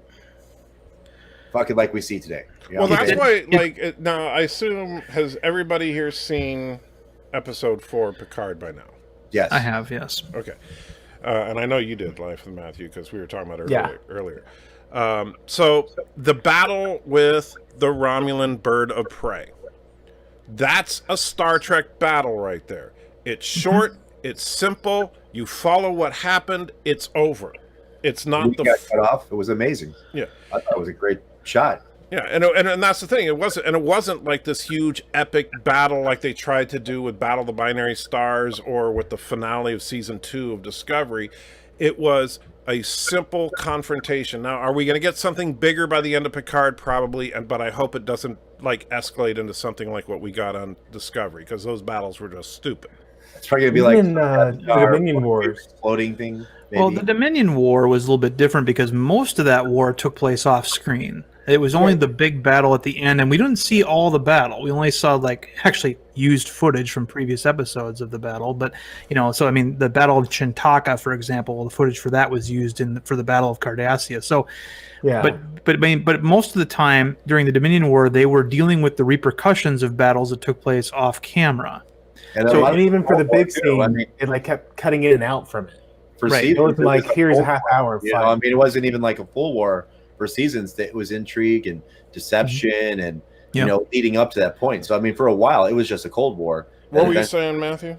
fucking like we see today. Well, that's why, now, I assume, has everybody here seen episode 4 of Picard by now? Yes. I have, yes. Okay. And I know you did, Life with Matthew, because we were talking about it earlier. So, the battle with the Romulan bird of prey. That's a Star Trek battle right there. It's short, it's simple, you follow what happened, it's over. It's not got cut off. It was amazing. Yeah. I thought it was a great shot. Yeah, and that's the thing. It wasn't like this huge epic battle like they tried to do with Battle of the Binary Stars or with the finale of season 2 of Discovery. It was a simple confrontation. Now, are we going to get something bigger by the end of Picard? Probably, but I hope it doesn't escalate into something like what we got on Discovery, because those battles were just stupid. It's probably going to be even, the Dominion Wars floating thing. Maybe. Well, the Dominion War was a little bit different because most of that war took place off screen. It was only the big battle at the end, and we didn't see all the battle. We only saw actually used footage from previous episodes of the battle. But so I mean, the Battle of Chintaka, for example, the footage for that was used for the Battle of Cardassia. So, yeah. But most of the time during the Dominion War, they were dealing with the repercussions of battles that took place off camera. And even for the big scene, it kept cutting in and out from it. For it was here's a half hour. I mean, it wasn't even like a full war. For seasons, it was intrigue and deception and leading up to that point. So I mean, for a while, it was just a Cold War. What were you saying, Matthew?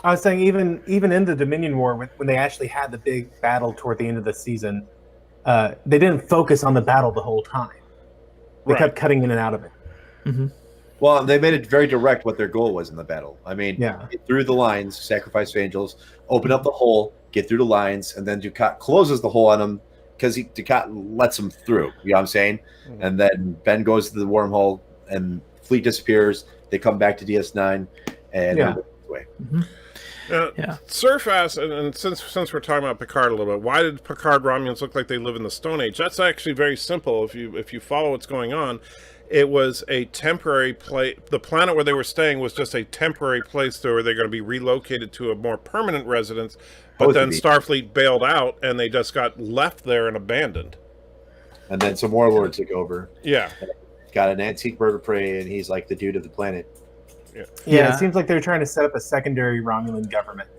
I was saying even in the Dominion War, when they actually had the big battle toward the end of the season, they didn't focus on the battle the whole time. They kept cutting in and out of it. Mm-hmm. Well, they made it very direct what their goal was in the battle. I mean, get through the lines, sacrifice angels, open up the hole, get through the lines, and then Ducat closes the hole on them, because Ducat lets him through. You know what I'm saying? Mm-hmm. And then Ben goes to the wormhole, and fleet disappears. They come back to DS9, and away. Mm-hmm. Surf asked, and since we're talking about Picard a little bit, why did Picard Romulans look like they live in the Stone Age? That's actually very simple. If you follow what's going on, it was a temporary place. The planet where they were staying was just a temporary place where they're going to be relocated to a more permanent residence. But then Starfleet bailed out, and they just got left there and abandoned. And then some warlords took over. Yeah. Got an antique bird of prey, and he's like the dude of the planet. Yeah, it seems like they're trying to set up a secondary Romulan government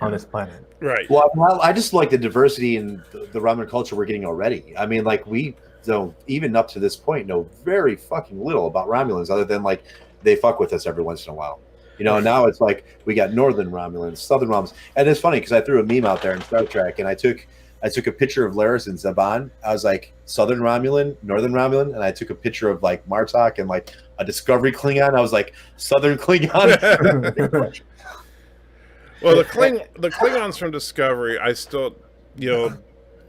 on this planet. Right. Well, I just like the diversity in the Romulan culture we're getting already. I mean, we don't, even up to this point, know very fucking little about Romulans, other than they fuck with us every once in a while. Now it's we got Northern Romulans, Southern Romulans. And it's funny because I threw a meme out there in Star Trek, and I took a picture of Laris and Zhaban. I was like, Southern Romulan, Northern Romulan, and I took a picture of Martok and a Discovery Klingon. I was like, Southern Klingon. Well, the Klingons from Discovery, I still,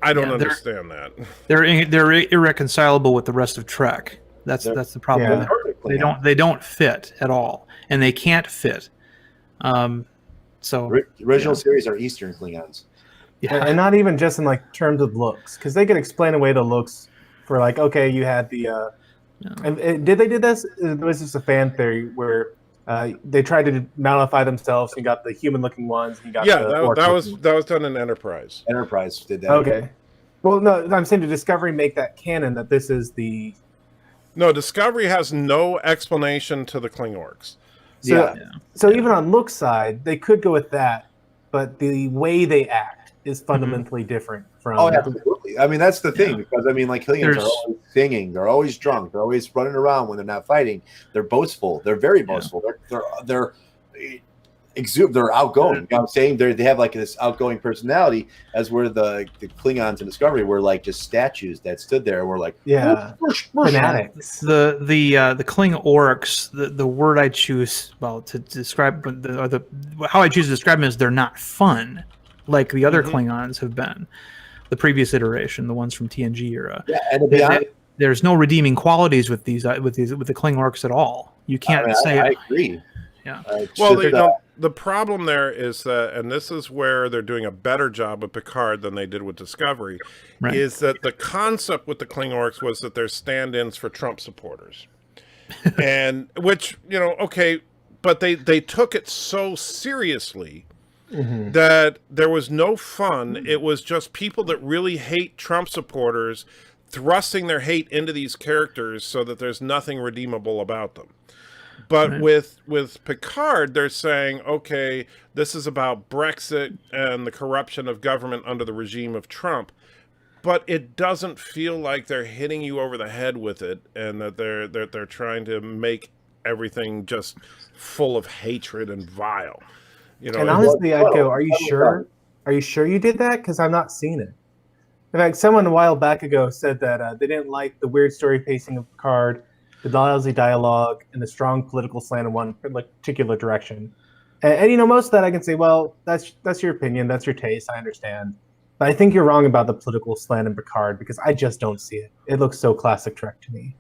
I don't understand that. They're irreconcilable with the rest of Trek. That's the problem. Yeah. They don't fit at all, and they can't fit. So original series are Eastern Klingons. Yeah, and not even just in terms of looks, because they could explain away the looks for okay, you had the. And did they do this? It was just a fan theory where They tried to nullify themselves. You got the human-looking ones. And you got Yeah, the that orc-looking was ones. that was done in Enterprise. Enterprise did that. Okay. Well, no, I'm saying, did Discovery make that canon that this is the... No, Discovery has no explanation to the Kling orcs. So, Yeah. so even on look side, they could go with that, but the way they act is fundamentally different from... Oh, absolutely. I mean, that's the thing, Yeah. because I mean, like Klingons are There's- always singing, they're always drunk, they're always running around when they're not fighting. They're boastful. They're very boastful. They're they're outgoing. You know what I'm saying? They have like this outgoing personality, as where the Klingons in Discovery were like just statues that stood there and were like, Yeah. Fanatics. The Kling orcs, the word I choose to describe how I choose to describe them is they're not fun like the other Klingons have been. The previous iteration, the ones from TNG era. Yeah, and to be honest, there's no redeeming qualities with the Kling orcs at all. You can't say. I agree. Yeah. Well, the problem there is that, and this is where they're doing a better job with Picard than they did with Discovery, Right. is that the concept with the Kling orcs was that they're stand-ins for Trump supporters. And which, okay, but they took it so seriously that there was no fun. It was just people that really hate Trump supporters thrusting their hate into these characters so that there's nothing redeemable about them. But with Picard, they're saying, okay, this is about Brexit and the corruption of government under the regime of Trump. But it doesn't feel like they're hitting you over the head with it, and that they're trying to make everything just full of hatred and vile. And honestly, I'd go, are you sure? Are you sure you did that? Because I'm not seeing it. In fact, someone a while back ago said that they didn't like the weird story pacing of Picard, the lousy dialogue, and the strong political slant in one particular direction. And most of that I can say, well, that's your opinion, that's your taste, I understand. But I think you're wrong about the political slant in Picard, because I just don't see it. It looks so classic Trek to me.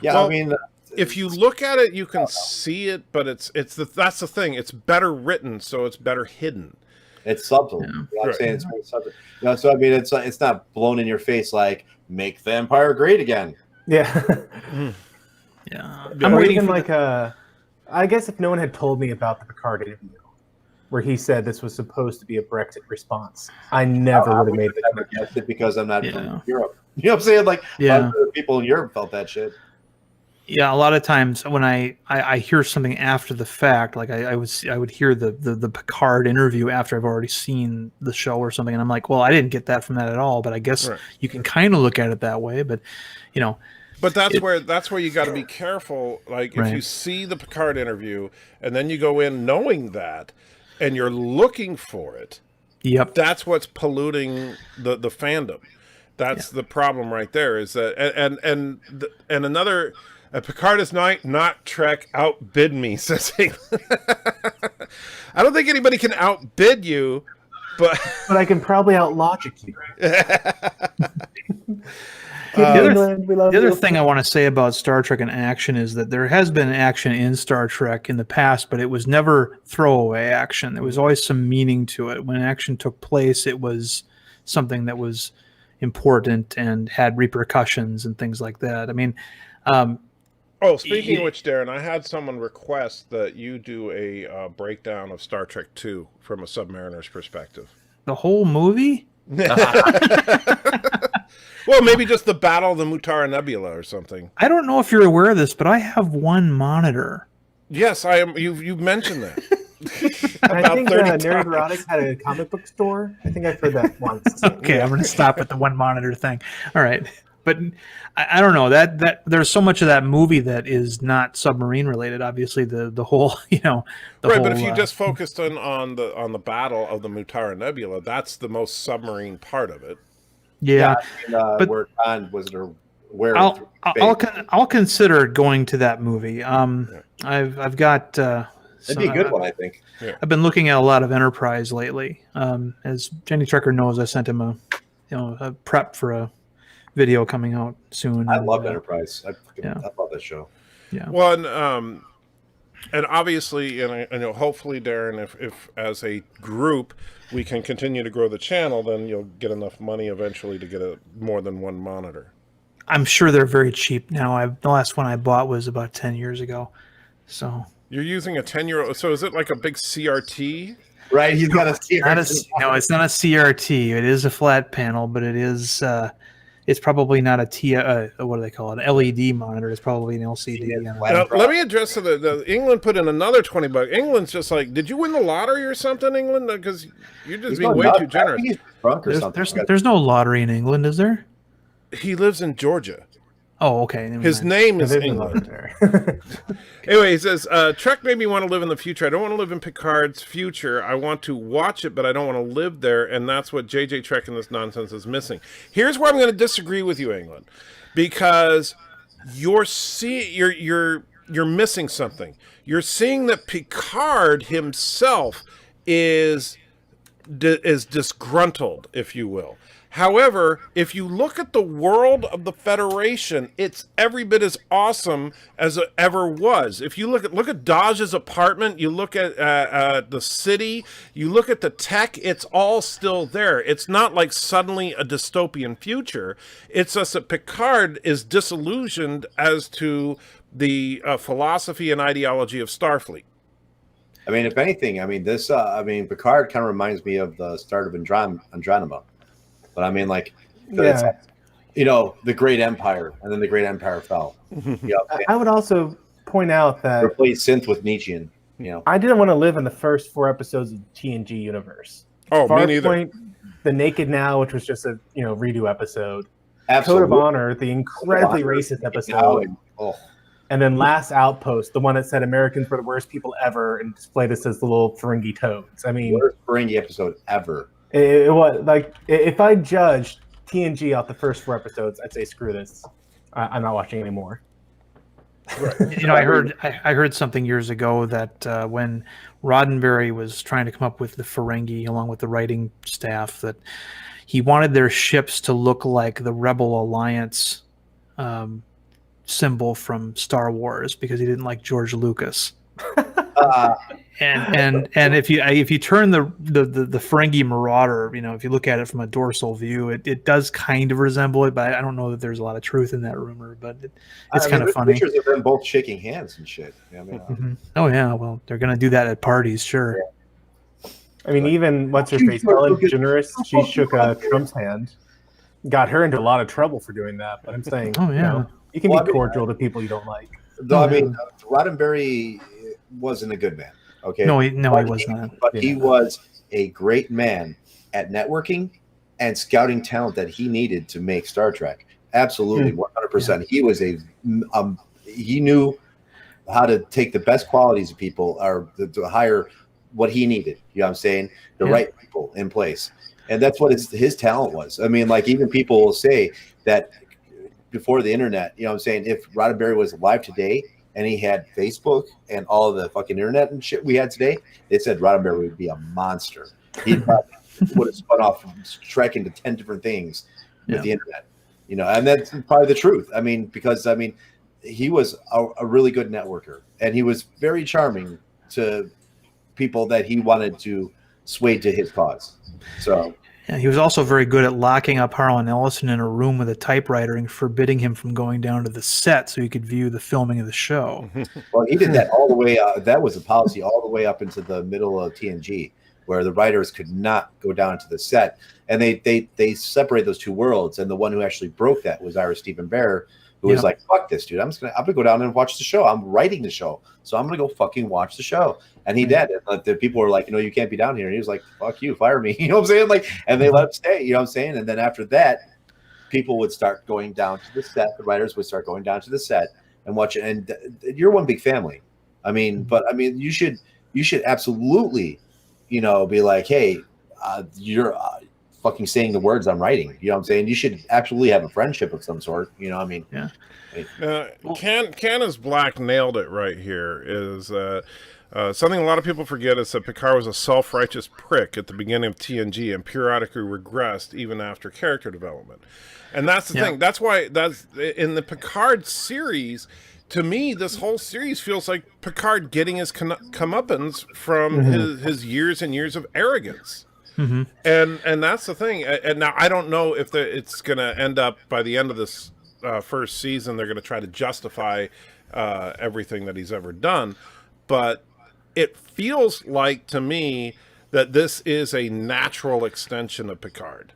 Yeah, well, I mean, if you look at it, you can see it, but that's the thing. It's better written, so it's better hidden. It's subtle. Yeah. You know what I'm saying? It's very subtle. So I mean, it's not blown in your face like "Make the Empire Great Again." Yeah. Yeah. I'm waiting I guess if no one had told me about the Picard interview, where he said this was supposed to be a Brexit response, I never would have made the connection. Guessed it because I'm not Yeah. from Europe. You know what I'm saying? Like, a lot of people in Europe felt that shit. Yeah, a lot of times when I hear something after the fact, like I would hear the Picard interview after I've already seen the show or something, and I'm like, well, I didn't get that from that at all. But I guess you can kind of look at it that way. But But that's where you got to be careful. Like if you see the Picard interview and then you go in knowing that, and you're looking for it, that's what's polluting the fandom. That's the problem right there. Is that and another. Picard is not Trek, outbid me, says he. I don't think anybody can outbid you, but I can probably outlogic you. The other thing I want to say about Star Trek and action is that there has been action in Star Trek in the past, but it was never throwaway action. There was always some meaning to it. When action took place, it was something that was important and had repercussions and things like that. I mean, speaking of which, Darren, I had someone request that you do a breakdown of Star Trek II from a submariner's perspective. The whole movie? Well, maybe just the Battle of the Mutara Nebula or something. I don't know if you're aware of this, but I have one monitor. Yes, I am. You've mentioned that. I think Nerd Erotic had a comic book store. I think I've heard that once. Okay, I'm going to stop at the one monitor thing. All right. But I don't know that there's so much of that movie that is not submarine related. Obviously, the whole But if you just focused on the Battle of the Mutara Nebula, that's the most submarine part of it. Yeah, but where Khan was there, where I'll consider going to that movie. I've got. It'd be a good one, I think. Yeah. I've been looking at a lot of Enterprise lately. As Jenny Trekker knows, I sent him a prep for a video coming out soon. I love Enterprise. I love that show. Yeah. Well, and obviously, and hopefully, Darren, if as a group we can continue to grow the channel, then you'll get enough money eventually to get more than one monitor. I'm sure they're very cheap now. The last one I bought was about 10 years ago. So You're using a 10-year-old. So is it like a big CRT? Right? He's got a No, it's not a CRT. It is a flat panel, but it is. It's probably not a what do they call it? An LED monitor. It's probably an LCD. Let me address to the England put in another $20. England's just like, did you win the lottery or something, England? Because you're just being way too generous. There's no lottery in England, is there? He lives in Georgia. Oh, okay. His name is England. Anyway, he says, Trek made me want to live in the future. I don't want to live in Picard's future. I want to watch it, but I don't want to live there. And that's what JJ Trek in this nonsense is missing. Here's where I'm going to disagree with you, England, because you're missing something. You're seeing that Picard himself is disgruntled, if you will. However, if you look at the world of the Federation, it's every bit as awesome as it ever was. If you look at Daj's apartment, you look at the city, you look at the tech, it's all still there. It's not like suddenly a dystopian future. It's just that Picard is disillusioned as to the philosophy and ideology of Starfleet. I mean, if anything, Picard kind of reminds me of the start of Andromeda. But I mean, like, it's, the great empire, and then the great empire fell. I would also point out that replace synth with Nietzschean. I didn't want to live in the first 4 episodes of TNG universe. Oh, me neither. Point, the Naked Now, which was just a redo episode. Absolutely. Code of Honor, the incredibly racist episode. And then Last Outpost, the one that said Americans were the worst people ever, and displayed us as little Ferengi toads. I mean, worst Ferengi episode ever. It was like, if I judged TNG out the first 4 episodes, I'd say screw this. I'm not watching anymore. I heard something years ago that when Roddenberry was trying to come up with the Ferengi along with the writing staff, that he wanted their ships to look like the Rebel Alliance symbol from Star Wars because he didn't like George Lucas. And if you turn the Ferengi Marauder, if you look at it from a dorsal view, it does kind of resemble it, but I don't know that there's a lot of truth in that rumor. But it's kind of funny. Pictures of them both shaking hands and shit. Oh yeah, well they're gonna do that at parties, sure. Yeah. I mean, even what's her face, Ellen DeGeneres, she shook Trump's hand, got her into a lot of trouble for doing that. But I'm saying, you can be cordial to people you don't like. Though, Roddenberry wasn't a good man. Okay. No, he was not. But he was a great man at networking and scouting talent that he needed to make Star Trek. Absolutely, 100%. He was he knew how to take the best qualities of people or to hire what he needed. You know what I'm saying? The right people in place. And that's what his talent was. I mean, like, even people will say that before the internet, you know what I'm saying, if Roddenberry was alive today and he had Facebook and all the fucking internet and shit we had today, they said Roddenberry would be a monster. He probably would have spun off Trek into 10 different things with the internet, and that's probably the truth. I mean, because he was a really good networker, and he was very charming to people that he wanted to sway to his cause. So. Yeah, he was also very good at locking up Harlan Ellison in a room with a typewriter and forbidding him from going down to the set so he could view the filming of the show. Well, he did that all the way. That was a policy all the way up into the middle of TNG, where the writers could not go down to the set, and they separate those two worlds. And the one who actually broke that was Ira Stephen Bear, who was like, "Fuck this, dude! I'm gonna go down and watch the show. I'm writing the show, so I'm gonna go fucking watch the show." And he did. And the people were like, "You can't be down here." And he was like, "Fuck you, fire me." You know what I'm saying? Like, and they let him stay. You know what I'm saying? And then after that, people would start going down to the set. The writers would start going down to the set and watch it. And you're one big family. I mean, you should absolutely, be like, "Hey, you're fucking saying the words I'm writing." You know what I'm saying? You should absolutely have a friendship of some sort. You know what I mean? Yeah. Canna's Black nailed it right here. Is something a lot of people forget is that Picard was a self-righteous prick at the beginning of TNG and periodically regressed even after character development. And that's the thing. That's why that's in the Picard series. To me, this whole series feels like Picard getting his comeuppance from his years and years of arrogance. And that's the thing. And now I don't know if it's going to end up by the end of this first season. They're going to try to justify everything that he's ever done. but it feels like to me that this is a natural extension of Picard.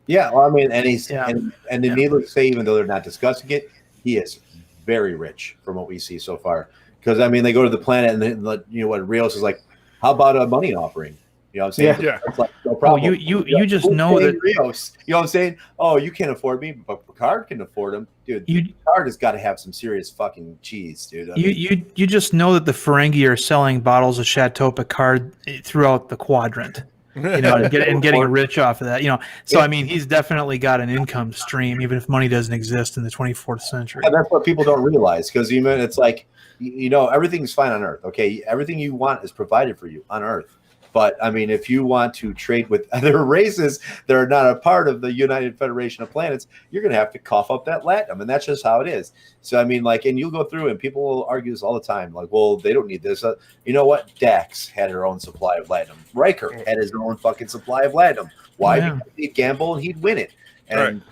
Yeah, well, I mean, and he's Yeah. and needless to say, even though they're not discussing it, he is very rich from what we see so far. Because I mean, they go to the planet, and then you know what Rios is like. How about a money offering? You know what I'm saying? Yeah. It's like, no problem. you just know that Rios. You know what I'm saying? Oh, you can't afford me, but Picard can afford him, dude. Picard has got to have some serious fucking cheese, dude. You just know that the Ferengi are selling bottles of Chateau Picard throughout the quadrant. You know, and getting rich off of that. You know, so I mean, he's definitely got an income stream, even if money doesn't exist in the 24th century. And that's what people don't realize, because even it's like, you know, everything's fine on Earth. Okay, everything you want is provided for you on Earth. But I mean, if you want to trade with other races that are not a part of the United Federation of Planets, you're going to have to cough up that latinum, and that's just how it is. So I mean, like, and you'll go through, and people will argue this all the time, like, well, they don't need this. You know what? Dax had her own supply of latinum. Riker had his own fucking supply of latinum. Why? Yeah. Because he'd gamble and he'd win it. And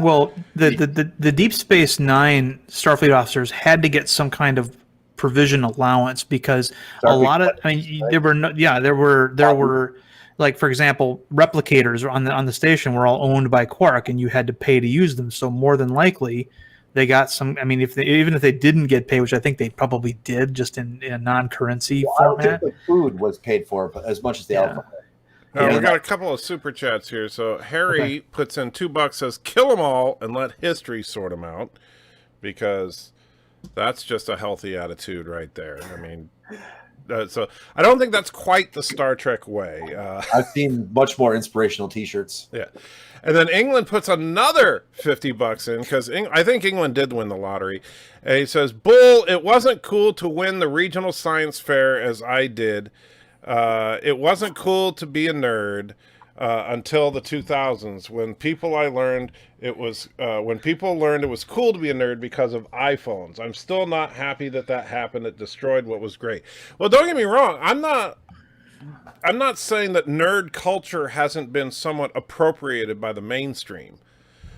Well, the Deep Space Nine Starfleet officers had to get some kind of provision allowance because a lot of, I mean, there were like, for example, replicators on the station were all owned by Quark, and you had to pay to use them. So more than likely, they got some. I mean, even if they didn't get paid, which I think they probably did, just in a non-currency I don't format. think the food was paid for as much as the alpha. We got a couple of super chats here. So Harry puts in $2, says, "Kill them all and let history sort them out," because that's just a healthy attitude right there. I mean, so I don't think that's quite the Star Trek way. I've seen much more inspirational T-shirts. Yeah. And then England puts another $50 in, because I think England did win the lottery. And he says, "Bull, it wasn't cool to win the regional science fair as I did. It wasn't cool to be a nerd until the 2000s when people learned it was cool to be a nerd because of iPhones. I'm still not happy that happened. It destroyed what was great." Well, don't get me wrong. I'm not saying that nerd culture hasn't been somewhat appropriated by the mainstream,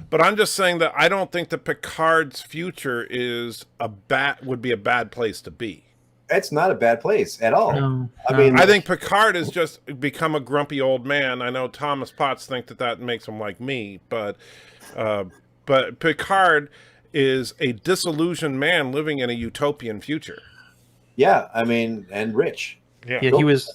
but I'm just saying that I don't think that Picard's future would be a bad place to be. It's not a bad place at all. No, I mean, I think Picard has just become a grumpy old man. I know Thomas Potts think that makes him like me, but Picard is a disillusioned man living in a utopian future. yeah, I mean, and rich. Yeah,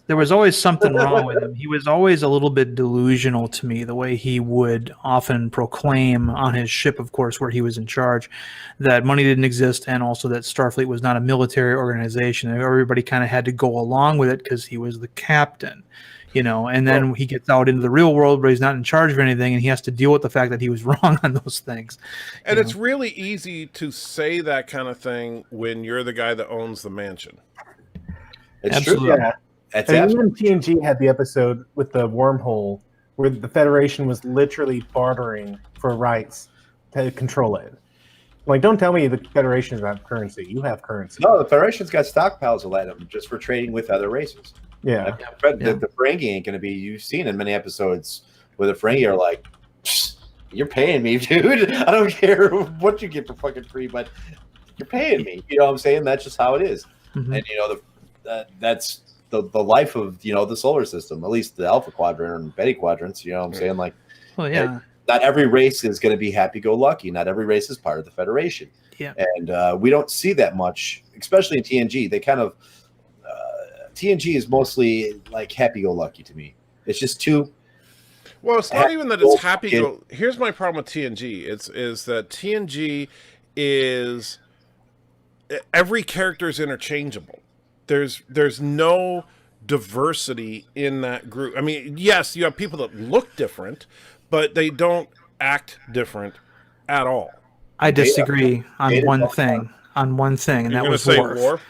there was always something wrong with him. He was always a little bit delusional to me, the way he would often proclaim on his ship, of course, where he was in charge, that money didn't exist, and also that Starfleet was not a military organization. And everybody kind of had to go along with it because he was the captain, you know. And then he gets out into the real world where he's not in charge of anything, and he has to deal with the fact that he was wrong on those things. And it's really easy to say that kind of thing when you're the guy that owns the mansion. It's Absolutely. true. Yeah. It's And even TNG had the episode with the wormhole where the Federation was literally bartering for rights to control it. Like, don't tell me the Federation is not currency. You have currency. no, the Federation's got stockpiles of latinum just for trading with other races. Yeah. The Ferengi ain't going to be. You've seen in many episodes where the Ferengi are like, "You're paying me, dude. I don't care what you get for fucking free, but you're paying me." You know what I'm saying? That's just how it is. Mhm. And you know that's the life of, you know, the solar system, at least the Alpha Quadrant and Beta quadrants. You know what I'm saying? Like, Well, yeah. not every race is going to be happy-go-lucky. Not every race is part of the Federation. Yeah. And we don't see that much, especially in TNG. They kind of TNG is mostly like happy-go-lucky to me. It's just too. Well, it's not even that it's happy. Here's my problem with TNG. Is that TNG is every character is interchangeable. There's no diversity in that group. I mean, yes, you have people that look different, but they don't act different at all. I disagree on one thing, and that was Worf. Worf?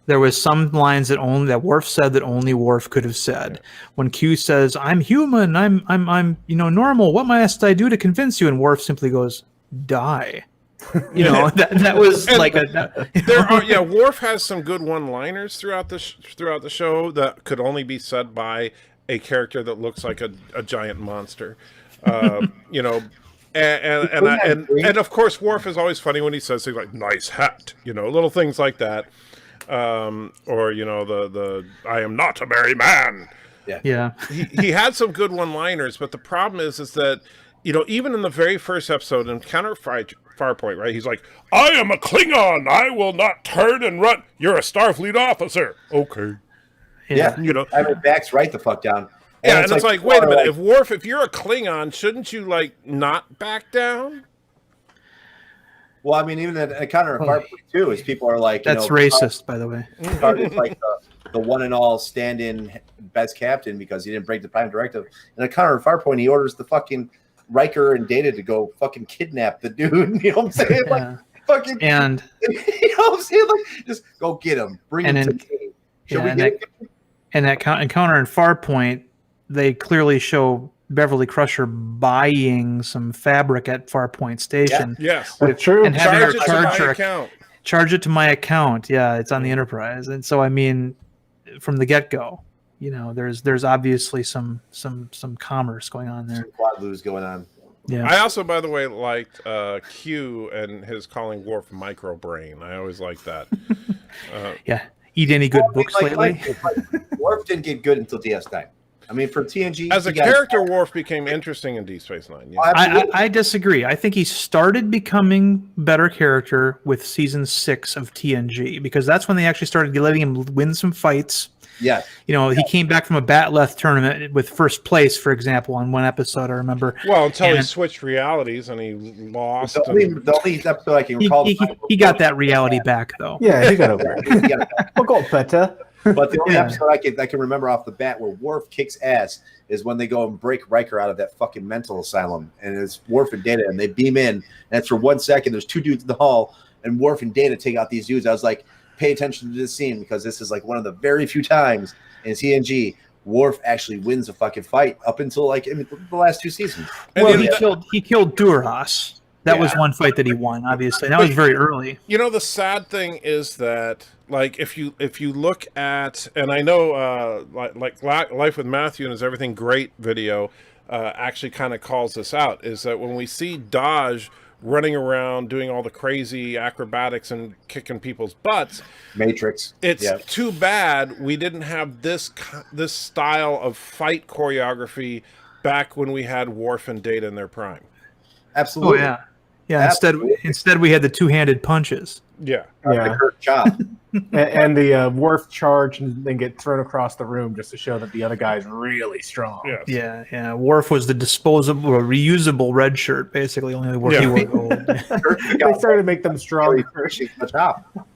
There was some lines that Worf said that only Worf could have said. When Q says, "I'm human, I'm normal. What must I do to convince you?" and Worf simply goes, "Die." You know, that was And like Worf has some good one-liners throughout the show that could only be said by a character that looks like a giant monster. You know, and of course Worf is always funny when he says things like "nice hat," you know, little things like that. or the I am not a merry man. Yeah. He had some good one-liners, but the problem is that even in the very first episode in Counter Farpoint, right? He's like, I am a Klingon. I will not turn and run. You're a Starfleet officer. Okay. Yeah. I mean, backs right the fuck down. And it's like, wait a minute. If Worf, if you're a Klingon, shouldn't you not back down? Well, I mean, even at Counter Farpoint too, is people are like, that's racist, by the way. Picard is like the one and all stand-in best captain because he didn't break the Prime Directive. And at Counter Farpoint, he orders the fucking Riker and Data to go fucking kidnap the dude. You know what I'm saying? Yeah. Like fucking and you know what I'm saying? Like just go get him, bring him to the cave. And that Encounter and Farpoint, they clearly show Beverly Crusher buying some fabric at Farpoint Station. Yeah. Yes, That's true. And having her charge it to my account. Yeah, it's on the Enterprise, and so I mean, from the get-go, there's obviously some commerce going on there. Some quad lose going on. Yeah. I also, by the way, liked Q and his calling Worf microbrain. I always liked that. Yeah. Eat any good books lately? Worf didn't get good until DS9. I mean, for TNG, as a character, Worf became interesting in Deep Space Nine. Yeah. I disagree. I think he started becoming better character with season 6 of TNG because that's when they actually started letting him win some fights. Yeah. He came back from a Batleth tournament with first place, for example, on one episode, I remember. Well, until he switched realities and he lost. The only episode I can recall. He got that reality back, though. Yeah, he got over it. We'll go better. But the only episode I can remember off the bat where Worf kicks ass is when they go and break Riker out of that fucking mental asylum. And it's Worf and Data, and they beam in. And it's for 1 second. There's 2 dudes in the hall, and Worf and Data take out these dudes. I was like, pay attention to this scene because this is like one of the very few times in TNG Worf actually wins a fucking fight up until like in the last 2 seasons. Well, he killed Duras. That was one fight that he won, obviously. And that was very early. The sad thing is that, like, if you look at, and I know, like Life with Matthew and Is Everything Great video actually kind of calls this out, is that when we see Dodge running around doing all the crazy acrobatics and kicking people's butts, Matrix. It's too bad we didn't have this style of fight choreography back when we had Worf and Data in their prime. Absolutely. Oh, yeah. Yeah, instead we had the two-handed punches. Yeah. The Kirk chop. and the Worf charge and then get thrown across the room just to show that the other guy's really strong. Yes. Yeah. Worf was the disposable or reusable red shirt, basically. Only Worf he wore gold. They started to make them strong. The chop.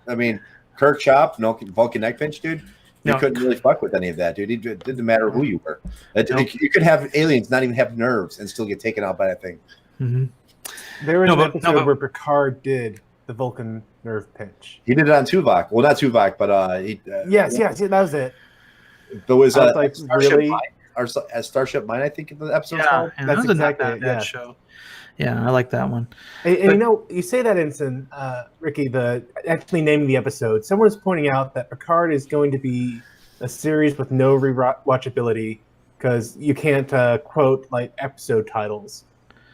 I mean, Kirk chop, no Vulcan neck pinch, dude. You couldn't really fuck with any of that, dude. It didn't matter who you were. You could have aliens not even have nerves and still get taken out by that thing. Mm-hmm. There was an episode where Picard did the Vulcan nerve pinch. He did it on Tuvok. Well, not Tuvok, but yes, that was it. There was like Starship really? Mine, or Starship Mine, I think the episode's Yeah, called. and That's that was exactly that show. Yeah, I like that one. And you say that, Ensign, Ricky, actually naming the episode. Someone was pointing out that Picard is going to be a series with no rewatchability because you can't quote like episode titles.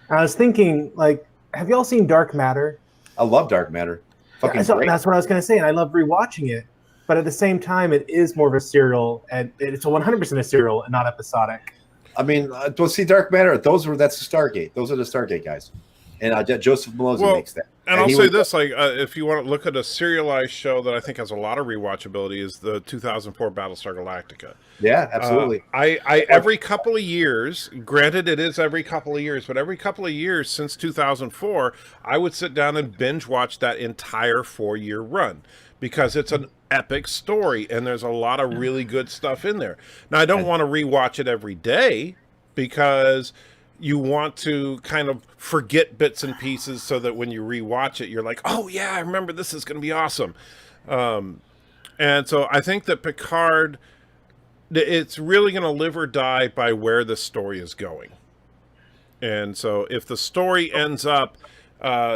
I was thinking, like, have y'all seen Dark Matter? I love Dark Matter. Fucking great. That's what I was going to say, and I love rewatching it. But at the same time, it is more of a serial, and it's 100% a serial and not episodic. I mean, see Dark Matter. That's the Stargate. Those are the Stargate guys, and Joseph Malozzi makes that. And I'll say this: like, if you want to look at a serialized show that I think has a lot of rewatchability, is the 2004 Battlestar Galactica. Yeah, absolutely. I every couple of years, granted it is every couple of years, but every couple of years since 2004, I would sit down and binge watch that entire 4-year run because it's an epic story and there's a lot of really good stuff in there. Now, I don't want to rewatch it every day because you want to kind of forget bits and pieces so that when you rewatch it, you're like, oh yeah, I remember this is going to be awesome. And so I think that Picard, it's really going to live or die by where the story is going. And so if the story ends up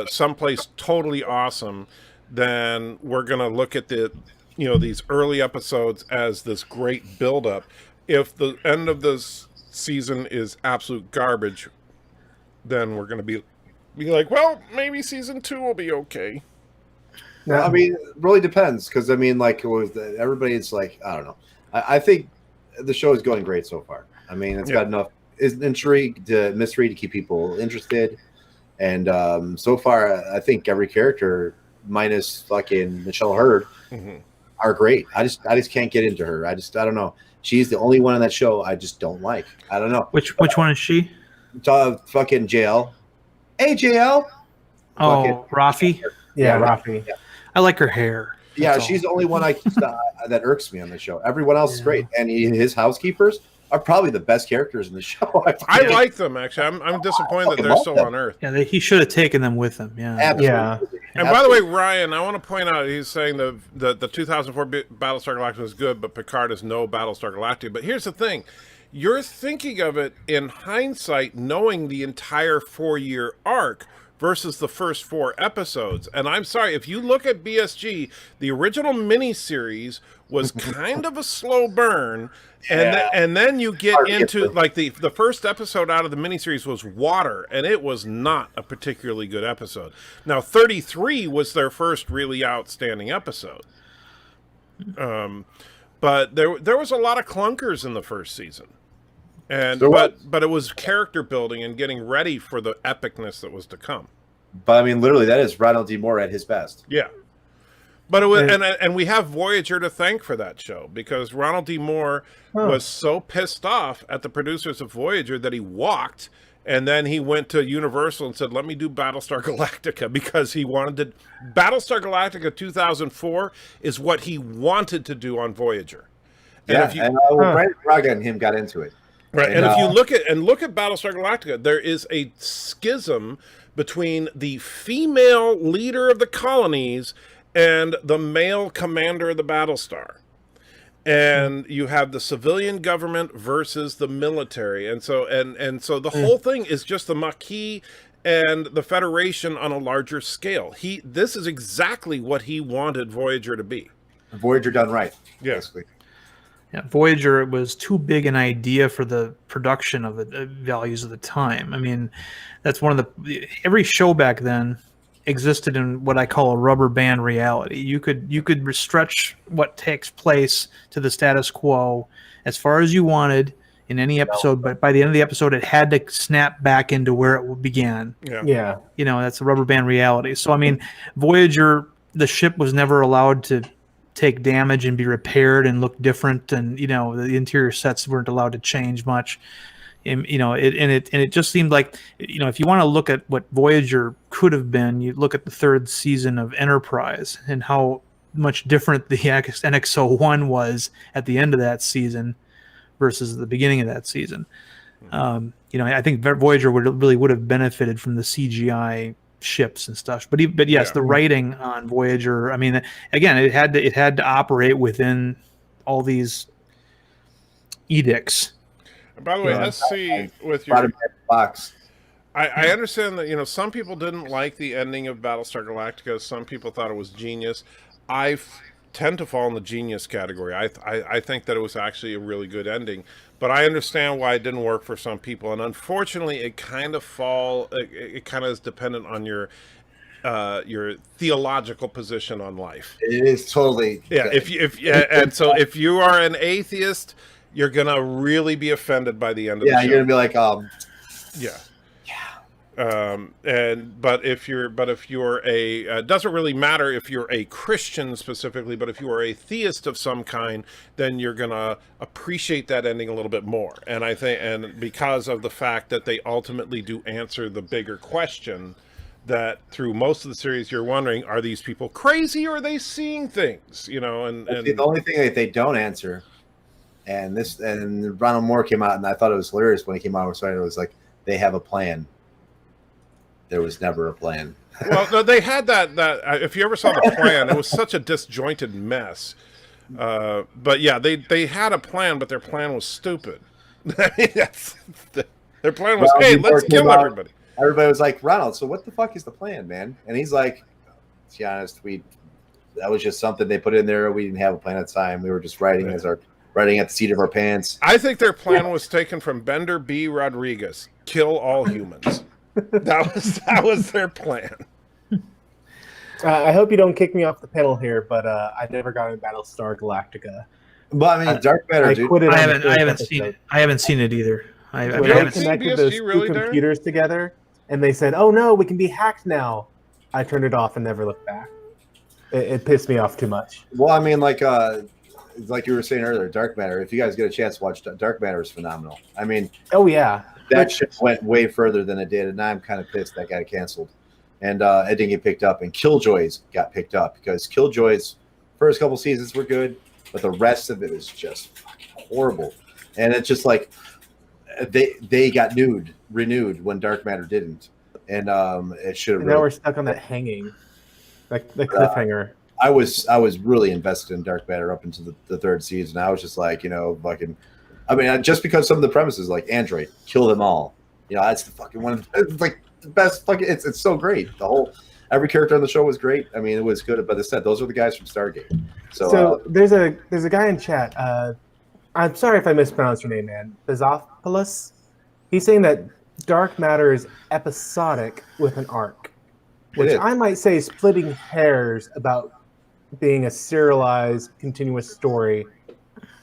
someplace totally awesome, then we're going to look at these early episodes as this great buildup. If the end of this season is absolute garbage, then we're going to be like, well, maybe season 2 will be okay. No. I mean, it really depends because I mean, like, everybody's like, I don't know. I think the show is going great so far. I mean, it's got enough intrigue, mystery to keep people interested, and so far, I think every character, minus fucking Michelle Hurd, are great. I just can't get into her. I don't know. She's the only one on that show I just don't like. I don't know. Which one is she? Fucking JL. Hey, JL. Oh, Rafi. Yeah, Rafi. I like her hair. Yeah, That's she's all. the only one that irks me on the show. Everyone else is great, and his housekeepers are probably the best characters in the show. I like them actually. I'm disappointed that they're still on Earth. Yeah, he should have taken them with him. Yeah. Absolutely. Yeah. And by the way, Ryan, I want to point out he's saying the 2004 Battlestar Galactica was good, but Picard is no Battlestar Galactica. But here's the thing. You're thinking of it in hindsight, knowing the entire 4-year arc versus the first 4 episodes. And I'm sorry, if you look at BSG, the original miniseries was kind of a slow burn. And then you get into, like, the first episode out of the miniseries was Water, and it was not a particularly good episode. Now, 33 was their first really outstanding episode. But there was a lot of clunkers in the first season. And but it was character building and getting ready for the epicness that was to come. But I mean, literally, that is Ronald D. Moore at his best. Yeah. But it was, and we have Voyager to thank for that show, because Ronald D. Moore was so pissed off at the producers of Voyager that he walked, and then he went to Universal and said, "Let me do Battlestar Galactica," because he wanted to. Battlestar Galactica 2004 is what he wanted to do on Voyager. And Brandon Braga and him got into it. Right, and if you look at Battlestar Galactica, there is a schism between the female leader of the colonies and the male commander of the Battlestar. And you have the civilian government versus the military. And so the whole thing is just the Maquis and the Federation on a larger scale. This is exactly what he wanted Voyager to be. Voyager done right. Yeah. Basically. Yeah, Voyager was too big an idea for the production of the values of the time. I mean, that's one of every show back then existed in what I call a rubber band reality. You could stretch what takes place to the status quo as far as you wanted in any episode, but by the end of the episode, it had to snap back into where it began. Yeah. You know, that's a rubber band reality. So, I mean, Voyager, the ship was never allowed to take damage and be repaired and look different, and the interior sets weren't allowed to change much. And it just seemed like, if you want to look at what Voyager could have been, you look at the 3rd season of Enterprise and how much different the NX-01 was at the end of that season versus the beginning of that season. I think Voyager would have benefited from the CGI ships and stuff, but yes, the writing on Voyager, I mean, again, it had to operate within all these edicts. And by the way, SC, with your box, I understand that some people didn't like the ending of Battlestar Galactica. Some people thought it was genius. I tend to fall in the genius category. I think that it was actually a really good ending, but I understand why it didn't work for some people. And unfortunately, it kind of is dependent on your theological position on life. It is totally if you are an atheist, you're gonna really be offended by the end of the show. Yeah, you're gonna be like, but if you're it doesn't really matter if you're a Christian specifically, but if you are a theist of some kind, then you're gonna appreciate that ending a little bit more. And I think, and because of the fact that they ultimately do answer the bigger question, that through most of the series you're wondering, are these people crazy or are they seeing things? And the only thing that they don't answer, and Ronald Moore came out, and I thought it was hilarious when he came out. It was like, they have a plan. There was never a plan. Well, no, they had that. If you ever saw the plan, it was such a disjointed mess. But yeah, they had a plan, but their plan was stupid. Their plan was, hey, let's kill everybody. Everybody was like, Ronald, so what the fuck is the plan, man? And he's like, to be honest, that was just something they put in there. We didn't have a plan at the time. We were just writing at the seat of our pants. I think their plan was taken from Bender B. Rodriguez: kill all humans. That was their plan. I hope you don't kick me off the panel here, but I never got in Battlestar Galactica. But I mean, Dark Matter, I dude. quit it. I on the haven't. I first haven't seen episode. it. I haven't seen it either. I When mean, I they haven't seen connected BSG those two really, Darren? computers together, and they said, "Oh no, we can be hacked now," I turned it off and never looked back. It pissed me off too much. Well, I mean, like you were saying earlier, Dark Matter. If you guys get a chance to watch Dark Matter, is phenomenal. I mean, Oh yeah, that Which- shit went way further than it did, and now I'm kind of pissed that got canceled, and it didn't get picked up. And Killjoys got picked up because Killjoys first couple seasons were good, but the rest of it is just fucking horrible. And it's just like they got renewed when Dark Matter didn't, and it should have. And now we're stuck on that hanging, like the cliffhanger. I was really invested in Dark Matter up into the third season. I was just like, fucking. I mean, just because some of the premises, like Android, kill them all. That's the fucking one. It's like the best fucking. It's so great. Every character on the show was great. I mean, it was good. But as I said, those are the guys from Stargate. So there's a guy in chat. I'm sorry if I mispronounced your name, man. Bizopoulos. He's saying that Dark Matter is episodic with an arc, which is. I might say is splitting hairs about being a serialized, continuous story.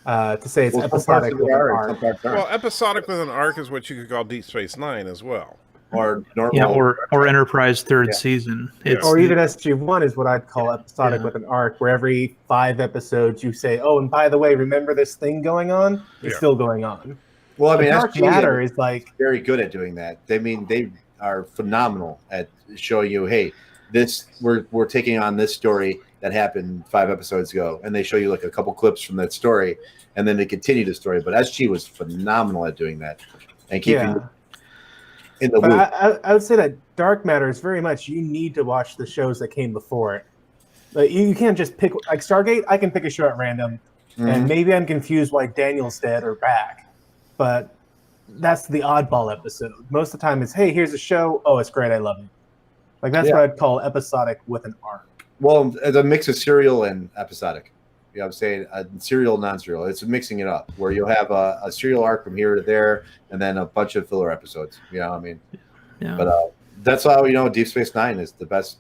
To say it's episodic with an arc. Well, episodic with an arc is what you could call Deep Space Nine as well. Or normal. Yeah, or Enterprise third season. It's Or even SG1 is what I'd call episodic with an arc, where every 5 episodes you say, "Oh, and by the way, remember this thing going on? It's still going on." Well, I mean, Dark Matter is like very good at doing that. They are phenomenal at showing you, hey, we're taking on this story that happened 5 episodes ago, and they show you like a couple clips from that story, and then they continue the story. But SG was phenomenal at doing that and keeping in the But loop. I would say that Dark Matter is very much you need to watch the shows that came before it. Like, you can't just pick like Stargate. I can pick a show at random, and maybe I'm confused why Daniel's dead or back, but that's the oddball episode. Most of the time, it's hey, here's a show. Oh, it's great. I love it. Like that's what I'd call episodic with an arc. Well, it's a mix of serial and episodic. You know what I'm saying? Serial, non-serial. It's mixing it up where you'll have a serial arc from here to there and then a bunch of filler episodes. You know what I mean? Yeah. But that's how, Deep Space Nine is the best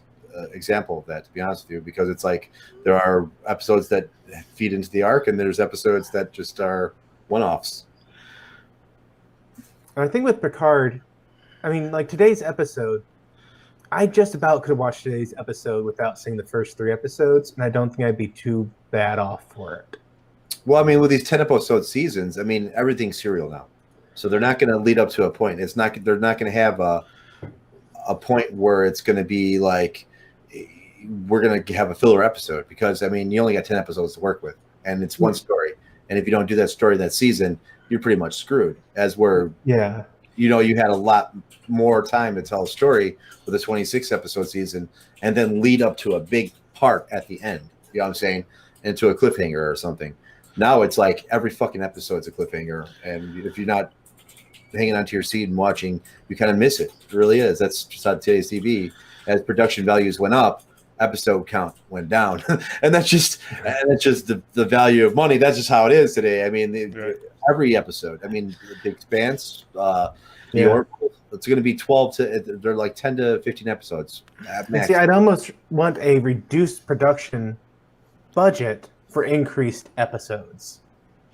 example of that, to be honest with you, because it's like there are episodes that feed into the arc and there's episodes that just are one-offs. And I think with Picard, I mean, like today's episode, I just about could have watched today's episode without seeing the first 3 episodes, and I don't think I'd be too bad off for it. Well, I mean, with these 10-episode seasons, I mean, everything's serial now, so they're not going to lead up to a point. They're not going to have a point where it's going to be like we're going to have a filler episode, because I mean, you only got 10 episodes to work with, and it's one story. And if you don't do that story that season, you're pretty much screwed. You had a lot more time to tell a story with a 26 episode season and then lead up to a big part at the end. You know what I'm saying? Into a cliffhanger or something. Now it's like every fucking episode's a cliffhanger. And if you're not hanging onto your seat and watching, you kind of miss it. It really is. That's just how today's TV. As production values went up, episode count went down. and that's just the value of money. That's just how it is today. I mean, every episode. I mean, The Expanse, The Oracle, it's going to be 12 to they're like 10 to 15 episodes at max. See, I'd almost want a reduced production budget for increased episodes,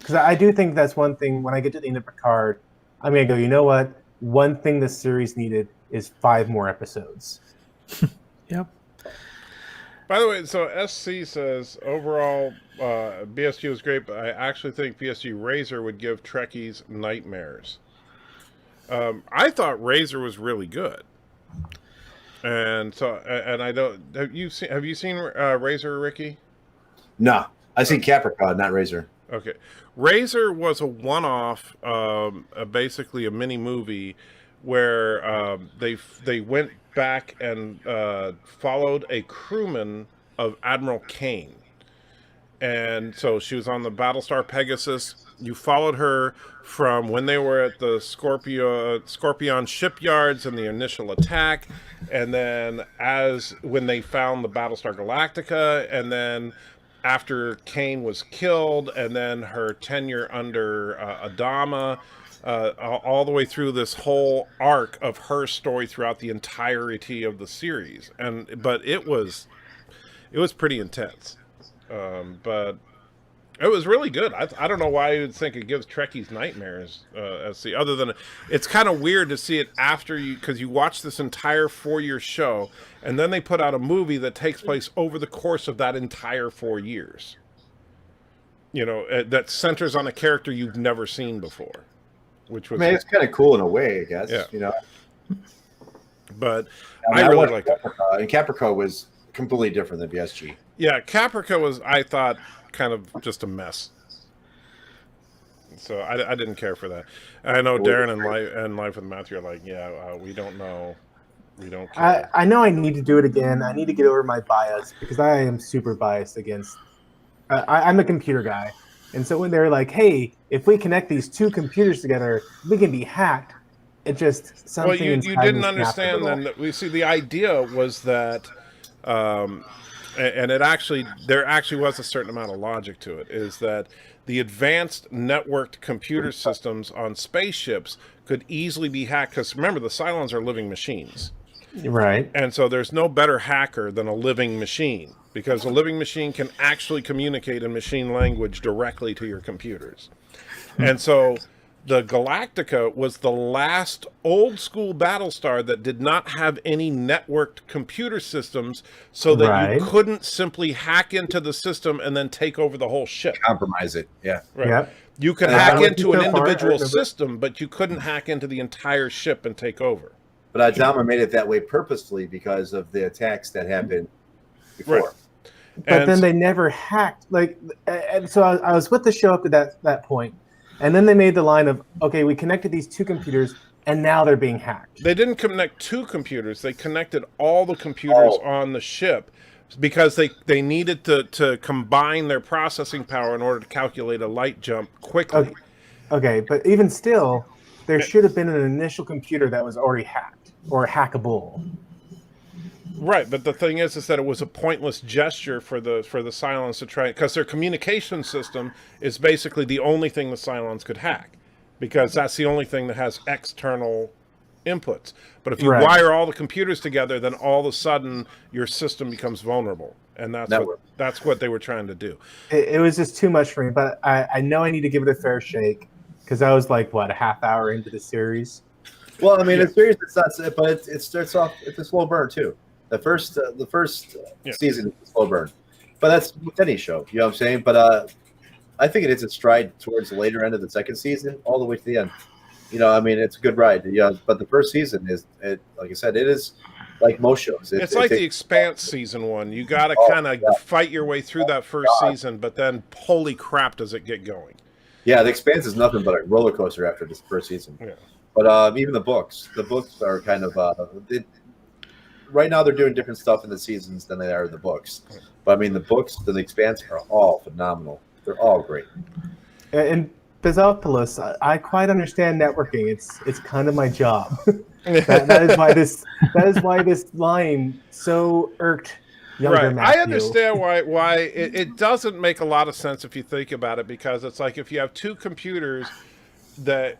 because I do think that's one thing. When I get to the end of Picard, I'm going to go, you know what? One thing this series needed is 5 more episodes. Yep. By the way, so SC says overall BSG was great, but I actually think BSG Razor would give Trekkies nightmares. I thought Razor was really good, and I don't. Have you seen Razor, Ricky? No, I seen Capricorn, not Razor. Okay, Razor was a one-off, basically a mini movie where they went back and followed a crewman of Admiral Kane. And so she was on the Battlestar Pegasus. You followed her from when they were at the Scorpion shipyards in the initial attack, and then when they found the Battlestar Galactica, and then after Kane was killed, and then her tenure under Adama, all the way through this whole arc of her story throughout the entirety of the series. But it was it was pretty intense. But it was really good. I don't know why you would think it gives Trekkies nightmares. Other than it's kind of weird to see it after you, because you watch this entire 4-year show, and then they put out a movie that takes place over the course of that entire 4 years. You know, that centers on a character you've never seen before, which was. I mean, it's kind of cool in a way, I guess. Yeah. You know. But I really watched liked it. Caprica, and Caprica was completely different than BSG. Yeah, Caprica was, I thought, kind of just a mess. So I didn't care for that. I know Darren and Life with Matthew are like, we don't know. We don't care. I know I need to do it again. I need to get over my bias because I am super biased against. I'm a computer guy, and so when they're like, "Hey, if we connect these two computers together, we can be hacked," it just something. Well, you inside me didn't understand snapped a then little. that we see the idea was that, and there actually was a certain amount of logic to it, is that the advanced networked computer systems on spaceships could easily be hacked, because remember, the Cylons are living machines. Right. And so there's no better hacker than a living machine, because a living machine can actually communicate in machine language directly to your computers. And so the Galactica was the last old school Battlestar that did not have any networked computer systems, so that you couldn't simply hack into the system and then take over the whole ship. Compromise it. Yeah. Right. Yep. You could hack into an individual system, but you couldn't hack into the entire ship and take over. But Adama made it that way purposefully because of the attacks that happened before. Right. But then they never hacked. And so I was with the show up to that point, and then they made the line of, okay, we connected these two computers, and now they're being hacked. They didn't connect two computers. They connected all the computers on the ship, because they needed to combine their processing power in order to calculate a light jump quickly. Okay, but even still, there should have been an initial computer that was already hacked or hackable. Right, but the thing is that it was a pointless gesture for the Cylons to try, because their communication system is basically the only thing the Cylons could hack, because that's the only thing that has external inputs. But if you wire all the computers together, then all of a sudden your system becomes vulnerable, and that's what they were trying to do. It was just too much for me, but I know I need to give it a fair shake, because I was like, a half hour into the series. Well, I mean, it's serious. It's not, but it starts off. It's a slow burn too. The first season is a slow burn, but that's with any show. You know what I'm saying? But I think it hits its stride towards the later end of the second season, all the way to the end. You know, I mean, it's a good ride. Yeah, but the first season like I said, it is like most shows. It's like The Expanse season 1. You got to kind of fight your way through that first season, but then holy crap, does it get going? Yeah, The Expanse is nothing but a roller coaster after this first season. Yeah. But even the books are kind of right now they're doing different stuff in the seasons than they are in the books. But I mean, the books to The Expanse are all phenomenal. They're all great. And Bizopoulos, I quite understand networking. It's kind of my job. that is why this line so irked younger Matthew. I understand why it doesn't make a lot of sense if you think about it, because it's like if you have two computers that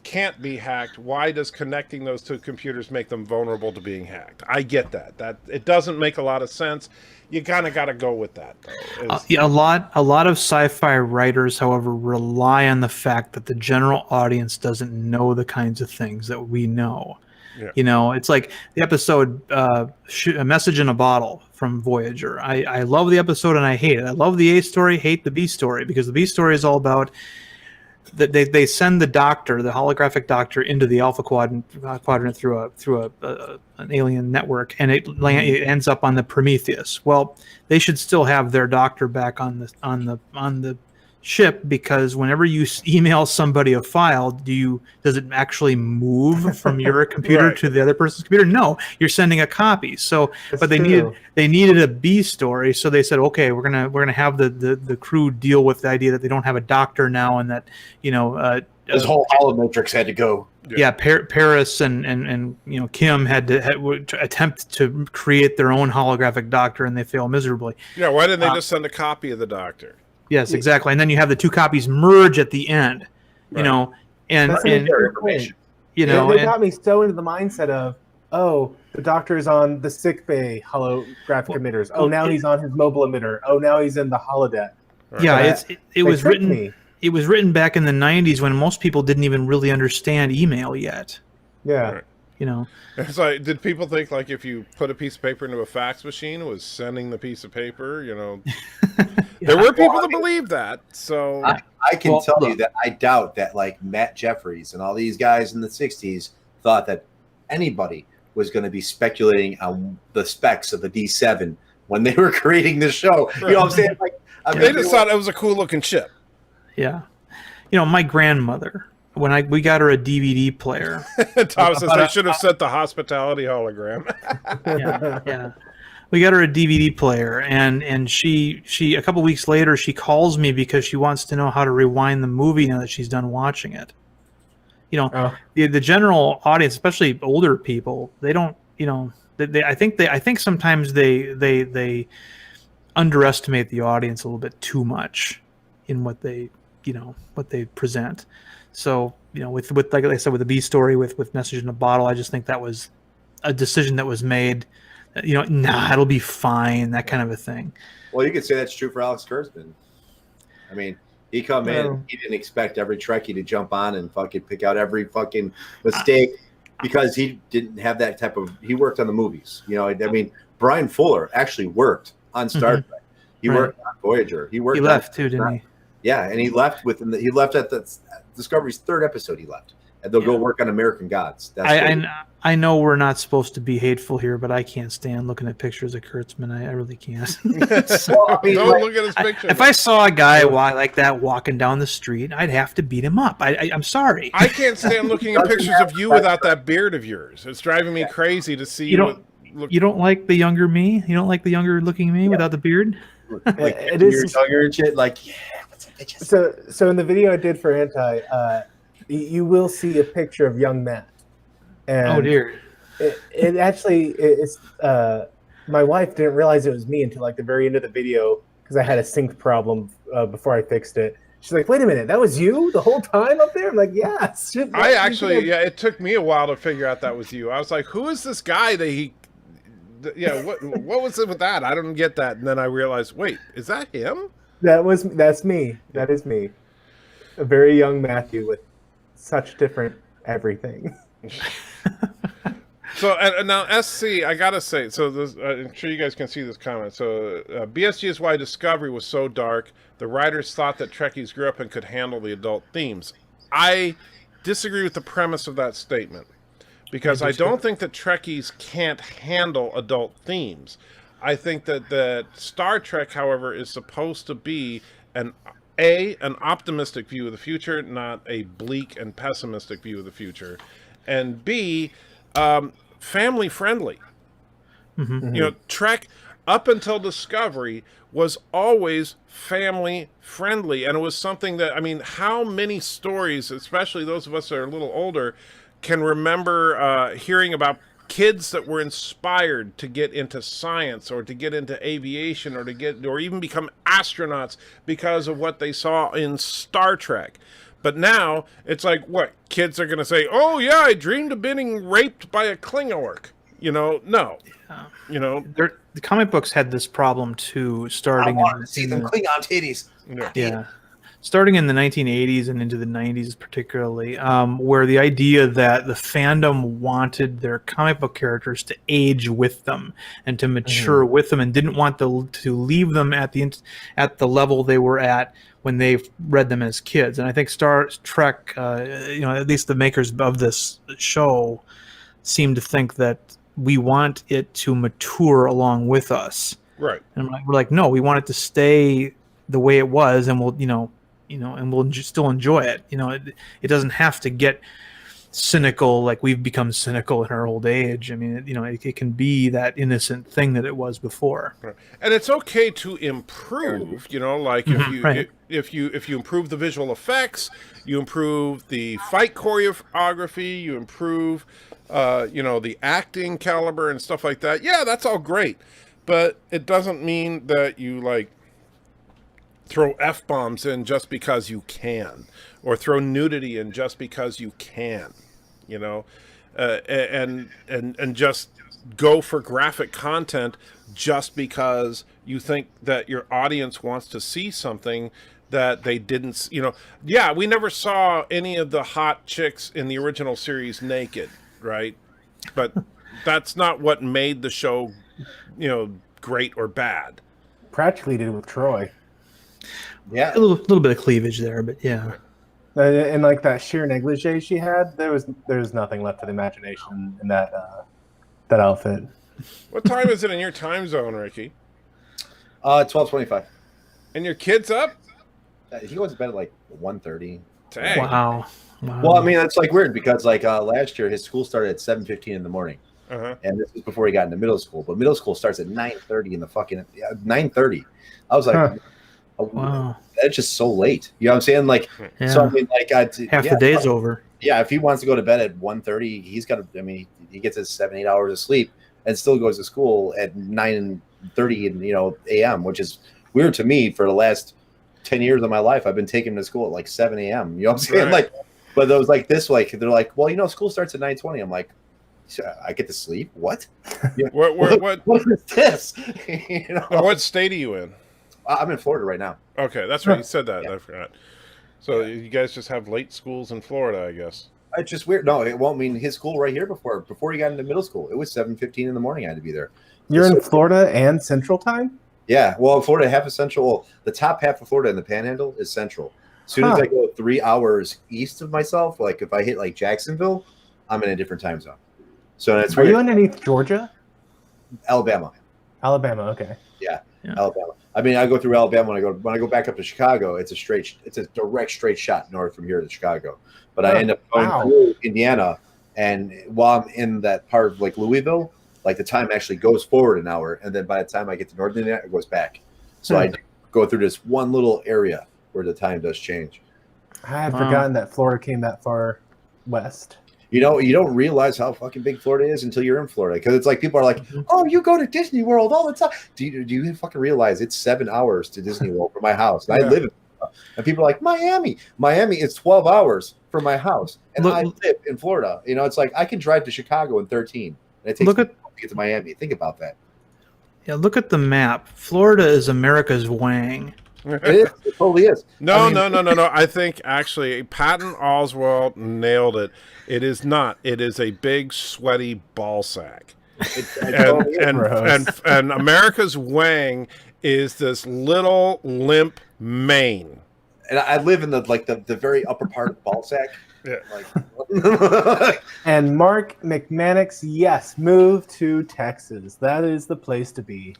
can't be hacked, why does connecting those two computers make them vulnerable to being hacked? I get that it doesn't make a lot of sense. You kind of got to go with that, though. A lot of sci-fi writers, however, rely on the fact that the general audience doesn't know the kinds of things that we know. Yeah. You know, it's like the episode A Message in a Bottle from Voyager. I love the episode and I hate it. I love the A story, hate the B story, because the B story is all about that they send the doctor, the holographic doctor, into the Alpha Quadrant through an alien network, and it ends up on the Prometheus. Well, they should still have their doctor back on the ship, because whenever you email somebody a file, does it actually move from your computer to the other person's computer? No, you're sending a copy. So, That's but they needed a B story, so they said, okay, we're gonna have the crew deal with the idea that they don't have a doctor now, and that This whole holomatrix had to go. Yeah, Paris and Kim had to attempt to create their own holographic doctor, and they fail miserably. Yeah, why didn't they just send a copy of the doctor? Yes, exactly. And then you have the two copies merge at the end, and That's information. they got me so into the mindset of, oh, the doctor's on the sick bay holographic emitters. Oh, now he's on his mobile emitter. Oh, now he's in the holodeck. Yeah, But it was tricked written. me. It was written back in the '90s when most people didn't even really understand email yet. Yeah. Right. You know, It's like, did people think like if you put a piece of paper into a fax machine, it was sending the piece of paper? You know, there were people that believed that. So I can Well, tell you look. that I doubt that like Matt Jeffries and all these guys in the 60s thought that anybody was going to be speculating on the specs of the D7 when they were creating the show. You know what I'm saying? Like, I mean, they just thought it was a cool looking ship. yeah. You know, my grandmother, when we got her a DVD player. Tom says they should have sent the hospitality hologram. Yeah. We got her a DVD player, and she a couple weeks later she calls me because she wants to know how to rewind the movie now that she's done watching it. You know, Oh. the general audience, especially older people, they don't. You know, I think sometimes they underestimate the audience a little bit too much in what they present. So, you know, with like I said, with the B story with Message in a Bottle, I just think that was a decision that was made. You know, nah, it'll be fine, that kind of a thing. well, you could say that's true for Alex Kurtzman. I mean, he come in, he didn't expect every Trekkie to jump on and fucking pick out every fucking mistake because he didn't have that type of. He worked on the movies. You know, I mean, Brian Fuller actually worked on Star Trek. He Right. worked on Voyager. He worked. He left too, didn't he? Yeah, and he left he left at the Discovery's third episode. He left, and they'll go work on American Gods. That's what he- I know we're not supposed to be hateful here, but I can't stand looking at pictures of Kurtzman. I really can't. Well, I mean, Don't like, look at his picture. If I saw a guy like that walking down the street, I'd have to beat him up. I'm sorry. I can't stand looking at pictures of you without that beard of yours. It's driving me crazy to see You don't- look. You don't like the younger me? You don't like the younger looking me without the beard? like It you're is- younger and shit. Like, yeah, what's up, bitches? So in the video I did for Anti, you will see a picture of young Matt. And Oh dear. It actually it's my wife didn't realize it was me until like the very end of the video because I had a sync problem before I fixed it. She's like, "Wait a minute, that was you the whole time up there?" I'm like, "Yeah." I actually, yeah, it took me a while to figure out that was you. I was like, who is this guy that he? Yeah, what was it with that? I don't get that. And then I realized, wait, is that him? That's me. That is me. A very young Matthew with such different everything. So and now SC, I gotta say, so this, I'm sure you guys can see this comment. So BSG is why Discovery was so dark. The writers thought that Trekkies grew up and could handle the adult themes. I disagree with the premise of that statement because I don't think that Trekkies can't handle adult themes. I think that Star Trek, however, is supposed to be an optimistic view of the future, not a bleak and pessimistic view of the future, and B, family friendly. Mm-hmm. You know, Trek up until Discovery was always family friendly, and it was something that, I mean, how many stories, especially those of us that are a little older, can remember hearing about kids that were inspired to get into science or to get into aviation or even become astronauts because of what they saw in Star Trek. But now it's like, what, kids are going to say, "Oh yeah, I dreamed of being raped by a Klingon." You know, no. You know, The comic books had this problem too, I starting want to see them Klingon titties. yeah, starting in the 1980s and into the 90s particularly, where the idea that the fandom wanted their comic book characters to age with them and to mature with them, and didn't want to leave them at the level they were at when they read them as kids. And I think Star Trek, at least the makers of this show, seem to think that we want it to mature along with us. right. And we're like, no, we want it to stay the way it was, and we'll, and we'll still enjoy it. You know, it doesn't have to get cynical like we've become cynical in our old age. I mean, it can be that innocent thing that it was before. Right. And it's okay to improve, like right. if you improve the visual effects, you improve the fight choreography, you improve the acting caliber and stuff like that. Yeah, that's all great. But it doesn't mean that you like throw F-bombs in just because you can, or throw nudity in just because you can, and just go for graphic content just because you think that your audience wants to see something that they didn't, yeah, we never saw any of the hot chicks in the original series naked, right? But that's not what made the show, great or bad. Practically did with Troy. Yeah. A little bit of cleavage there, but yeah. And like that sheer negligee she had, there was nothing left for the imagination in that outfit. What time is it in your time zone, Ricky? 12:25. And your kid's up? He goes to bed at like 1:30. Dang. Wow. Well, I mean, that's like weird because like last year his school started at 7:15 in the morning, and this was before he got into middle school. But middle school starts at 9:30 in the fucking 9:30. I was like, Wow. That's just so late. You know what I'm saying? Like, Yeah. so I mean, like, Half the day's over. Yeah, if he wants to go to bed at 1:30, he's got to. I mean, he gets his 7-8 hours of sleep and still goes to school at 9:30 a.m., which is weird to me. For the last 10 years of my life, I've been taking him to school at like 7 a.m. You know what I'm saying? Right. Like, but it was like this. Like, they're like, well, school starts at 9:20. I'm like, I get to sleep. What? What is this? What state are you in? I'm in Florida right now. Okay, that's right. You said that. Yeah. I forgot. So you guys just have late schools in Florida, I guess. It's just weird. No, it won't mean his school right here before he got into middle school. It was 7:15 in the morning. I had to be there. You're in Florida and Central Time? Yeah. Well, Florida, half of Central. Well, the top half of Florida in the Panhandle is Central. As soon as I go 3 hours east of myself, like if I hit like Jacksonville, I'm in a different time zone. So that's Are you underneath Georgia? Alabama. Alabama. Okay. Yeah. Yeah. Alabama. I mean, I go through Alabama when I go back up to Chicago. It's a direct straight shot north from here to Chicago. But I end up going through Indiana, and while I'm in that part of like Louisville, like the time actually goes forward an hour, and then by the time I get to Northern Indiana, it goes back. So I go through this one little area where the time does change. I had forgotten that Florida came that far west. You don't realize how fucking big Florida is until you're in Florida, because it's like people are like, "Oh, you go to Disney World all the time." Do you fucking realize it's 7 hours to Disney World from my house? And I live in Florida. And people are like, Miami is 12 hours from my house, and I live in Florida. It's like I can drive to Chicago in 13, and it takes me to get to Miami. Think about that. Yeah, look at the map. Florida is America's Wang. It is. It totally is. No. I think actually Patton Oswalt nailed it. It is not. It is a big sweaty ball sack. And America's Wang is this little limp mane. And I live in the very upper part of ball sack. Yeah. And Mark McManus, yes, move to Texas. That is the place to be.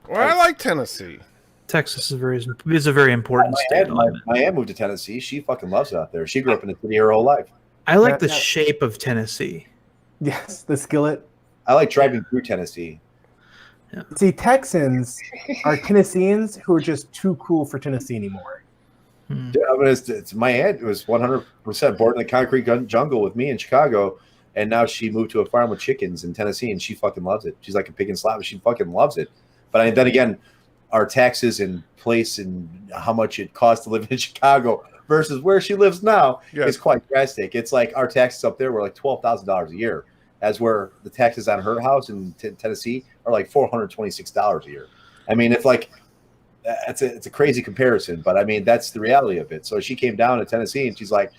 Well, I like Tennessee. Texas is a very important state. My aunt moved to Tennessee. She fucking loves it out there. She grew up in the city her whole life. I like the shape of Tennessee. Yes, the skillet. I like driving through Tennessee. Yeah. See, Texans are Tennesseans who are just too cool for Tennessee anymore. Yeah, I mean, it's my aunt was 100% born in the concrete jungle with me in Chicago, and now she moved to a farm with chickens in Tennessee, and she fucking loves it. She's like a pig in slop, but she fucking loves it. But then again, our taxes in place and how much it costs to live in Chicago versus where she lives now is quite drastic. It's like our taxes up there were like $12,000 a year, as where the taxes on her house in Tennessee are like $426 a year. I mean, it's like it's a crazy comparison, but I mean that's the reality of it. So she came down to Tennessee and she's like,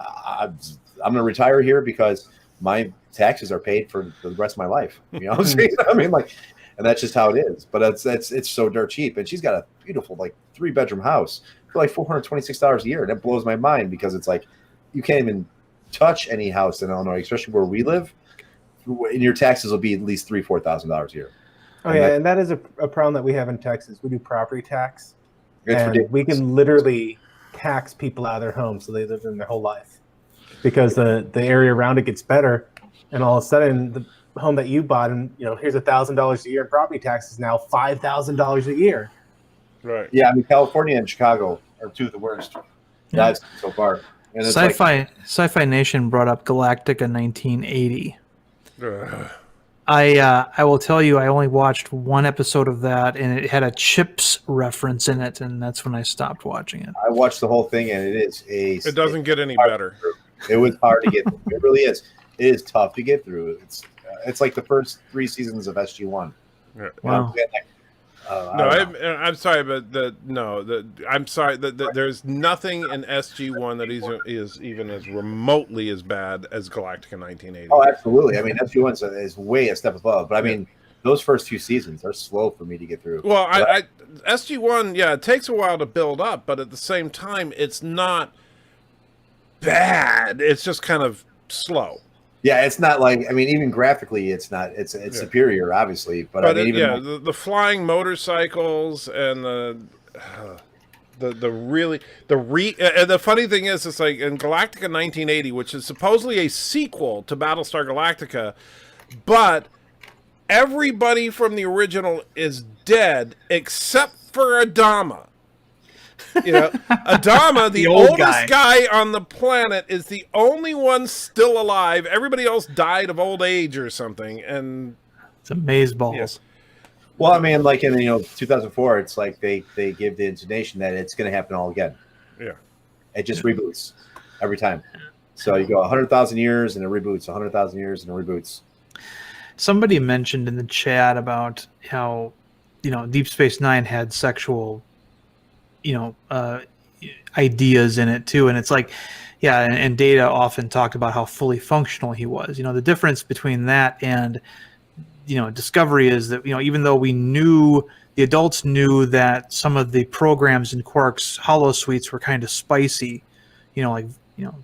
I'm going to retire here because my taxes are paid for the rest of my life. You know what I'm saying? I mean, like. And that's just how it is. But it's so dirt cheap. And she's got a beautiful 3-bedroom house for like $426 a year. And that blows my mind because it's like you can't even touch any house in Illinois, especially where we live. And your taxes will be at least $3,000-$4,000 a year. Oh, and that is a problem that we have in Texas. We do property tax. It's and ridiculous. We can literally tax people out of their homes so they live in their whole life. Because the area around it gets better. And all of a sudden, the home that you bought, and here's $1,000 a year in property taxes, now $5,000 a year. Right. Yeah, I mean California and Chicago are two of the worst. That's so far. And it's Sci-Fi Nation brought up Galactica 1980. I will tell you, I only watched one episode of that, and it had a Chips reference in it, and that's when I stopped watching it. I watched the whole thing, and it is It doesn't get any better. It was hard to get through. It really is. It is tough to get through. It's like the first 3 seasons of SG1. Wow. No, I'm sorry, but I'm sorry that there's nothing in SG1 that is even as remotely as bad as Galactica 1980. Oh, absolutely. I mean, SG1 is way a step above. But I mean, those first 2 seasons are slow for me to get through. Well, SG1, it takes a while to build up, but at the same time, it's not bad. It's just kind of slow. Yeah, it's not like, I mean, even graphically, it's not. It's superior, obviously. But I mean, even the flying motorcycles and the funny thing is, it's like in Galactica 1980, which is supposedly a sequel to Battlestar Galactica, but everybody from the original is dead except for Adama. You know, Adama, the oldest guy on the planet, is the only one still alive. Everybody else died of old age or something, and it's amazeballs. Yes. Well, I mean, like in 2004, it's like they give the intonation that it's going to happen all again. Yeah, it just reboots every time. So you go 100,000 years and it reboots, 100,000 years and it reboots. Somebody mentioned in the chat about how Deep Space Nine had sexual ideas in it too, and it's like, yeah, and Data often talked about how fully functional he was. The difference between that and Discovery is that even though the adults knew that some of the programs in Quark's holosuites were kind of spicy,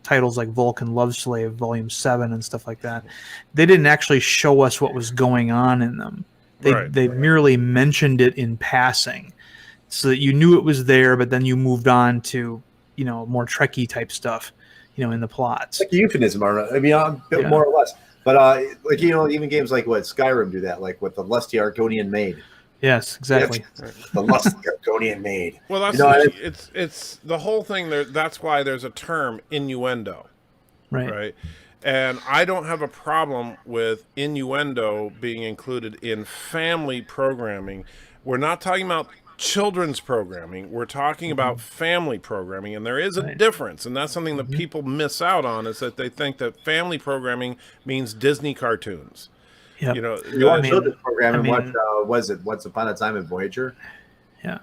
titles like Vulcan Love Slave Volume 7 and stuff like that, they didn't actually show us what was going on in them. They merely mentioned it in passing, so that you knew it was there, but then you moved on to, more Trekkie type stuff, in the plots. Like a euphemism, I mean, more or less. But like even games like Skyrim do that, like with the lusty Argonian maid. Yes, exactly. The lusty Argonian maid. Well, that's it's the whole thing. That's why there's a term innuendo, right? And I don't have a problem with innuendo being included in family programming. We're not talking about children's programming. We're talking about family programming, and there is a difference, and that's something that people miss out on, is that they think that family programming means Disney cartoons. Yep. You want children's programming? What was it? Once Upon a Time in Voyager? Yeah.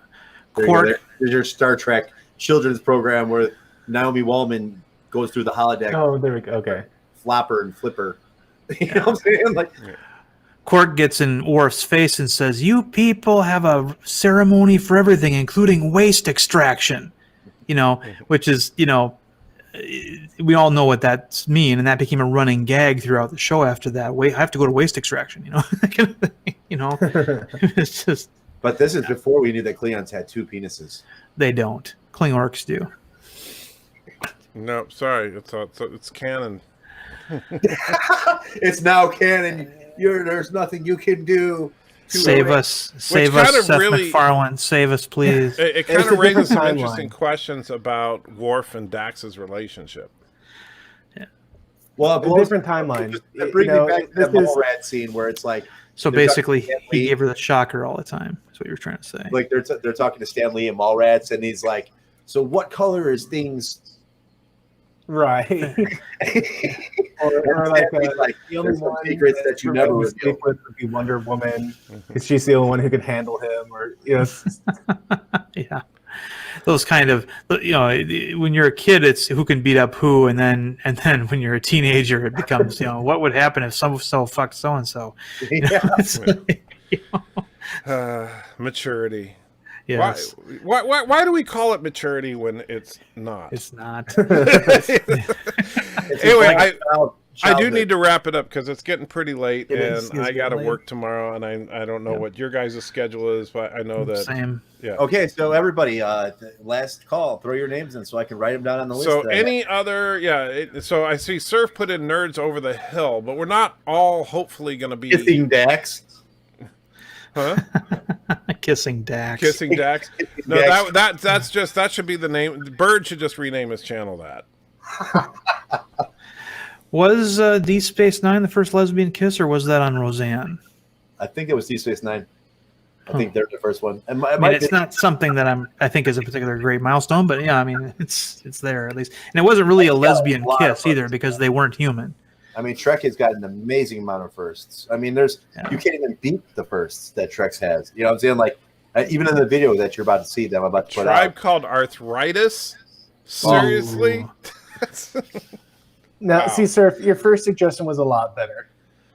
There's your Star Trek children's program where Naomi Wallman goes through the holodeck. Oh, there we go. Okay. Flopper and Flipper. You know what I'm saying? Like. Quark gets in Worf's face and says, "You people have a ceremony for everything, including waste extraction." Which is, we all know what that's mean, and that became a running gag throughout the show after that. I have to go to waste extraction, It's just. But this is before we knew that Klingons had 2 penises. They don't. Klingorks do. No, sorry, it's canon. It's now canon. There's nothing you can do. Save us, Seth MacFarlane. Save us, please. It kind of raises some interesting questions about Worf and Dax's relationship. Yeah. Well, a different timeline. It brings me back to that Mallrats scene where it's like. So basically, he gave her the shocker all the time. That's what you're trying to say. Like they're talking to Stan Lee and Mallrats, and he's like, "So what color is things?" Right. or like the only one secrets that you never reveal would be Wonder Woman, because she's the only one who can handle him. Or yeah, those kind of when you're a kid, it's who can beat up who, and then when you're a teenager, it becomes what would happen if so fucked so and so. Maturity. Yes. Why do we call it maturity when it's not? It's not. Anyway, I do need to wrap it up because it's getting pretty late, and I got to work tomorrow, and I don't know what your guys' schedule is, but I know that. Same. Yeah. Okay, so everybody, last call. Throw your names in so I can write them down on the list. So any other, so I see Surf put in Nerds Over the Hill, but we're not all hopefully going to be kissing Dax. Huh? Kissing Dax. Kissing Dax. No, that should be the name. Bird should just rename his channel that. Was Deep Space Nine the first lesbian kiss, or was that on Roseanne? I think it was Deep Space Nine. I think they're the first one. And I mean, it's not something that I think is a particular great milestone, but yeah, I mean, it's there at least. And it wasn't really a lesbian kiss either because they weren't human. I mean, Trek has got an amazing amount of firsts. I mean, you can't even beat the firsts that Trek has. You know what I'm saying? Like, even in the video that you're about to see, that I'm about to put Tribe out. called Arthritis? Seriously? Now, Wow. see, sir, your first suggestion was a lot better.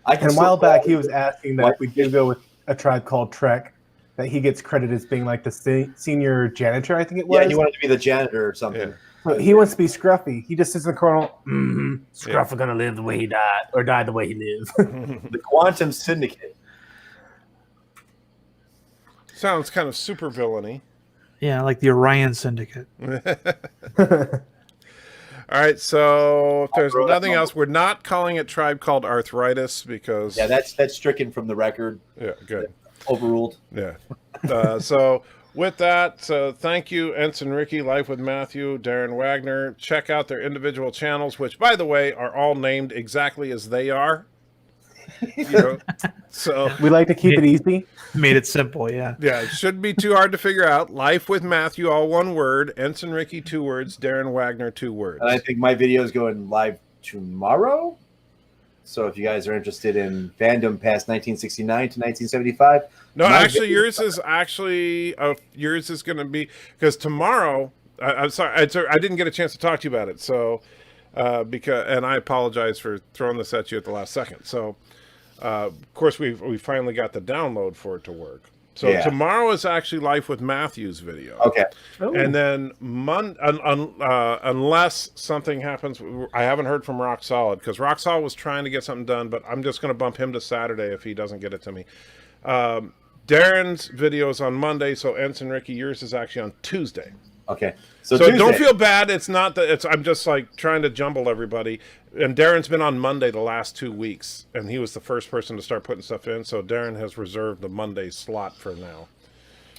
And a while back, he was asking that if we do go with a Tribe Called Trek, that he gets credit as being like the senior janitor, I think it was. Yeah, he wanted to be the janitor or something. Yeah. So he wants to be Scruffy. He just sits in the corner. Scruffy gonna live the way he died, or die the way he lived. The Quantum Syndicate. Sounds kind of super villainy. Yeah, like the Orion Syndicate. All right, so if there's throw that nothing number. else, we're not calling it Tribe Called Arthritis because... Yeah, that's stricken from the record. Yeah, good. Overruled. Yeah. So with that, thank you, Ensign Ricky, Life with Matthew, Darren Wagner. Check out their individual channels, which, by the way, are all named exactly as they are. You know, so We like to keep it easy. Made it simple, yeah. yeah, it shouldn't be too hard to figure out. Life with Matthew, all one word. Ensign Ricky, 2 words. Darren Wagner, 2 words. And I think my video is going live tomorrow. So if you guys are interested in fandom past 1969 to 1975, No, my actually, video- yours is going to be because tomorrow. I'm sorry, I didn't get a chance to talk to you about it. So, and I apologize for throwing this at you at the last second. So, of course, we finally got the download for it to work. So Yeah. tomorrow is actually Life with Matthew's video. Okay. And then unless something happens, I haven't heard from Rock Solid because Rock Solid was trying to get something done, but I'm just going to bump him to Saturday if he doesn't get it to me. Darren's video is on Monday, so Ensign Ricky, yours is actually on Tuesday. Okay. So Tuesday. don't feel bad. It's not that I'm just like trying to jumble everybody. And Darren's been on Monday the last 2 weeks, and he was the first person to start putting stuff in. So Darren has reserved the Monday slot for now.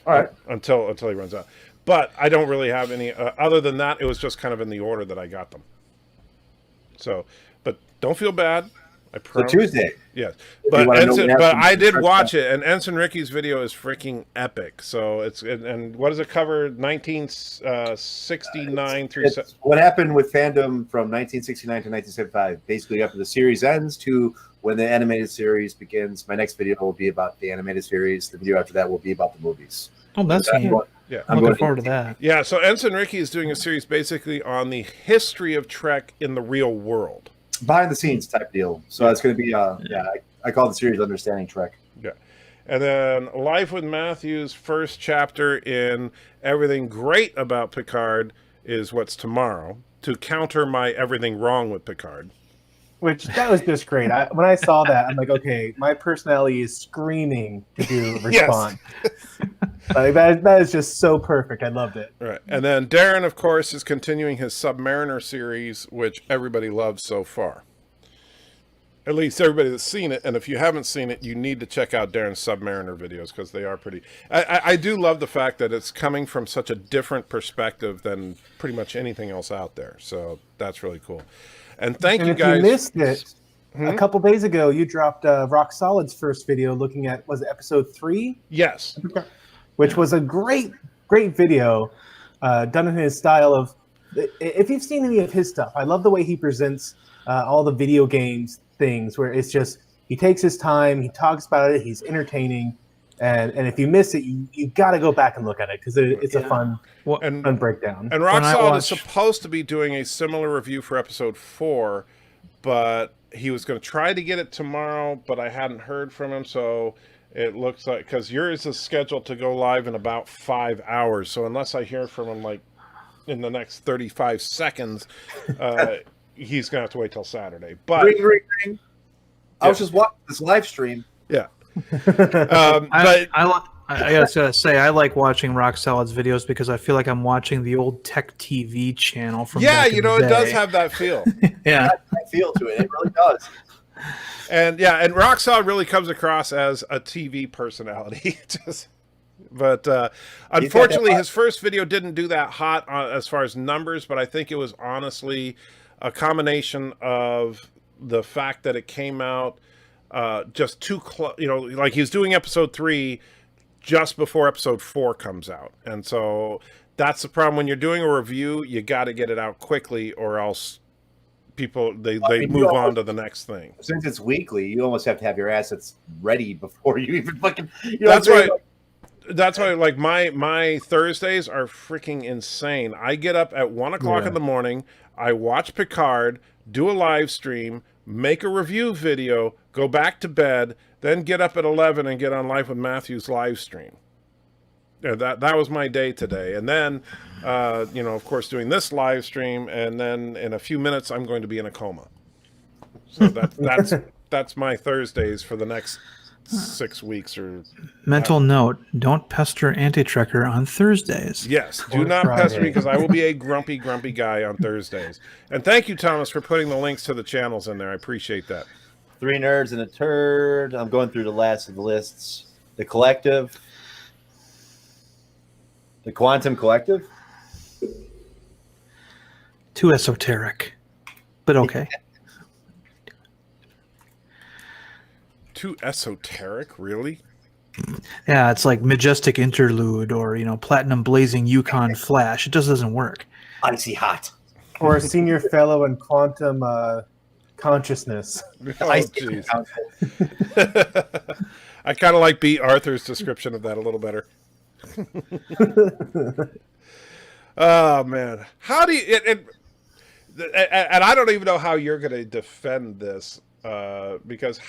All right. Until he runs out. But I don't really have any other than that. It was just kind of in the order that I got them. So, but don't feel bad. I So promise. Tuesday. Yes, you but wanna know, we have some I did fresh watch stuff. it, and Ensign Ricky's video is freaking epic. So and what does it cover? 1969 through. It's what happened with fandom from 1969 to 1975, basically after the series ends to when the animated series begins. My next video will be about the animated series. The video after that will be about the movies. Oh, that's I'm neat. going- Yeah, I'm I'm looking going- forward to that. yeah. So Ensign Ricky is doing a series basically on the history of Trek in the real world. behind the scenes type deal. So it's going to be I call the series Understanding Trek. Yeah. And then Life with Matthew's first chapter in Everything Great About Picard is what's tomorrow to counter my everything wrong with Picard. Which that was just great. When I saw that, I'm like, okay, my personality is screaming to do respond. Like that is just so perfect. I loved it. Right. And then Darren, of course, is continuing his Submariner series, which everybody loves so far. At least everybody that's seen it. And if you haven't seen it, you need to check out Darren's Submariner videos because they are pretty... I do love the fact that it's coming from such a different perspective than pretty much anything else out there. So that's really cool. And thank And you if guys. you missed it, a couple days ago, you dropped Rock Solid's first video looking at, was it episode 3? Yes. Which was a great video done in his style of, if you've seen any of his stuff, I love the way he presents all the video games things where it's just, he takes his time, he talks about it, he's entertaining, and if you miss it, you got to go back and look at it because it's a fun breakdown. And Rock When I Solid is watch- supposed to be doing a similar review for episode 4, but he was going to try to get it tomorrow, but I hadn't heard from him, so it looks like, because yours is scheduled to go live in about 5 hours, so unless I hear from him like in the next 35 seconds, he's going to have to wait till Saturday. But Ring, ring, ring. I was just watching this live stream. yeah. I gotta say, I like watching Rock Solid's videos because I feel like I'm watching the old Tech TV channel from Yeah, back in you know, the it does day. have that feel. Yeah, I feel to it. It really does. And yeah, and Rock Solid really comes across as a TV personality. But unfortunately, his first video didn't do that hot as far as numbers, but I think it was honestly a combination of the fact that it came out just too close. You know, like he was doing episode 3 just before episode 4 comes out. And so that's the problem. When you're doing a review, you got to get it out quickly, or else people they move on to the next thing. Since it's weekly, you almost have to have your assets ready before you even fucking. That's why. That's why, like, my Thursdays are freaking insane. I get up at 1 o'clock in the morning. I watch Picard, do a live stream, make a review video, go back to bed, then get up at 11 and get on Life with Matthew's live stream. Yeah, that was my day today. And then, of course, doing this live stream, and then in a few minutes, I'm going to be in a coma. So that's my Thursdays for the next 6 weeks or. Mental note: don't pester Anti-Trekker on Thursdays. Yes, do not pester me, because I will be a grumpy guy on Thursdays. And thank you, Thomas, for putting the links to the channels in there. I appreciate that. 3 nerds and a turd. I'm going through the last of the lists. The Collective. The Quantum Collective. Too esoteric, but okay. Too esoteric, really? Yeah, it's like Majestic Interlude or, Platinum Blazing Yukon Flash. It just doesn't work. Icy Hot. Or a senior fellow in quantum consciousness. Oh, jeez. I kind of like B. Arthur's description of that a little better. Oh, man. How do you... and I don't even know how you're going to defend this, because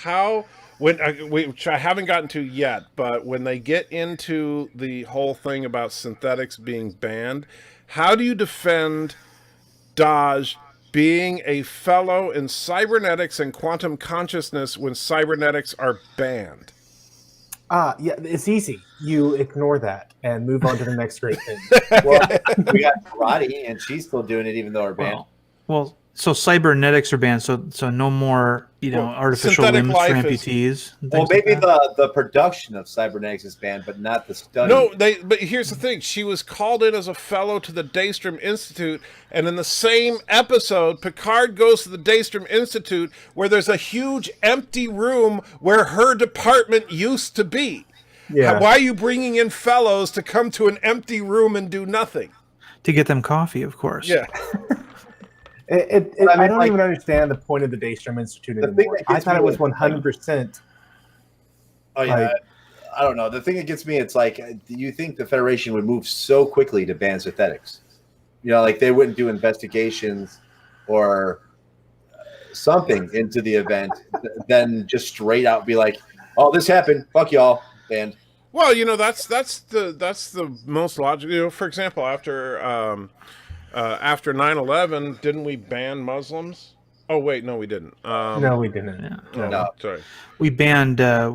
which I haven't gotten to yet, but when they get into the whole thing about synthetics being banned, how do you defend Dodge being a fellow in cybernetics and quantum consciousness when cybernetics are banned? Yeah, it's easy. You ignore that and move on to the next great thing. Well, we got karate, and she's still doing it even though her banned. Well, so cybernetics are banned, so no more, artificial limbs for amputees. Well, maybe the production of cybernetics is banned, but not the study. No, but here's the thing. She was called in as a fellow to the Daystrom Institute, and in the same episode, Picard goes to the Daystrom Institute, where there's a huge empty room where her department used to be. Yeah. Why are you bringing in fellows to come to an empty room and do nothing? To get them coffee, of course. Yeah. I don't even understand the point of the Daystrom Institute anymore. I thought it was 100%. Oh, yeah. I don't know. The thing that gets me, it's like, do you think the Federation would move so quickly to ban synthetics? Like they wouldn't do investigations or something into the event, then just straight out be like, oh, this happened. Fuck y'all. Banned. Well, that's the most logical. For example, after 9/11, didn't we ban Muslims? Oh wait, no, we didn't. No, we didn't. Yeah. No. Sorry. We banned a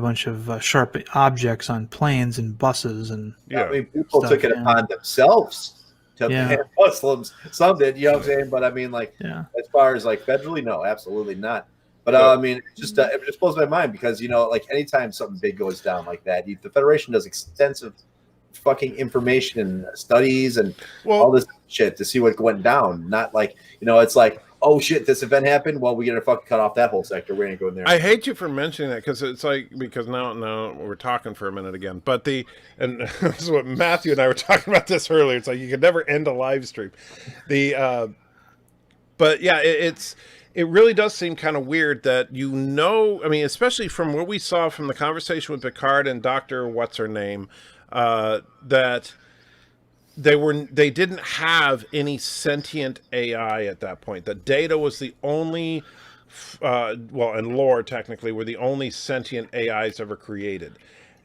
bunch of sharp objects on planes and buses, and I mean, people took it upon themselves to ban Muslims. Some did, you know what I'm saying? But I mean, like, as far as like federally, no, absolutely not. But I mean, it just blows my mind because like anytime something big goes down like that, the Federation does extensive fucking information and studies and all this shit to see what went down. Not like it's like, oh shit, this event happened. Well, we gotta fucking cut off that whole sector. We ain't going there. I hate you for mentioning that because it's like now we're talking for a minute again. But this is what Matthew and I were talking about this earlier. It's like you could never end a live stream. But yeah, it really does seem kind of weird that I mean, especially from what we saw from the conversation with Picard and Dr. What's her name, that they didn't have any sentient AI at that point. That Data was the only, and Lore technically were the only sentient AIs ever created.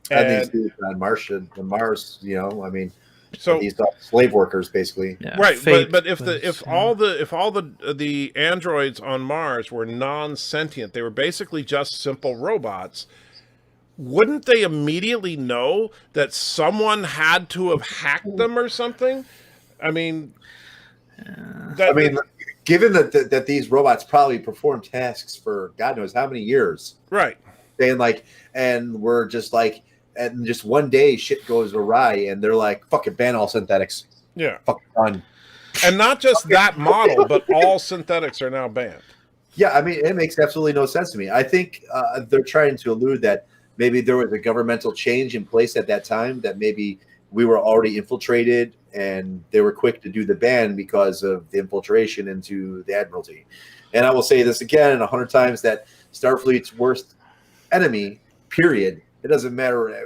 And these on Mars, I mean, so these slave workers basically. Yeah, right, fate but if all the androids on Mars were non-sentient, they were basically just simple robots. Wouldn't they immediately know that someone had to have hacked them or something? I mean, given that these robots probably perform tasks for God knows how many years, right? And we're just like, and just one day shit goes awry, and they're like, "Fuck it, ban all synthetics." Yeah, fucking done. And not just that model, but all synthetics are now banned. Yeah, I mean, it makes absolutely no sense to me. I think they're trying to allude that maybe there was a governmental change in place at that time that maybe we were already infiltrated and they were quick to do the ban because of the infiltration into the Admiralty. And I will say this again 100 times, that Starfleet's worst enemy, period, it doesn't matter,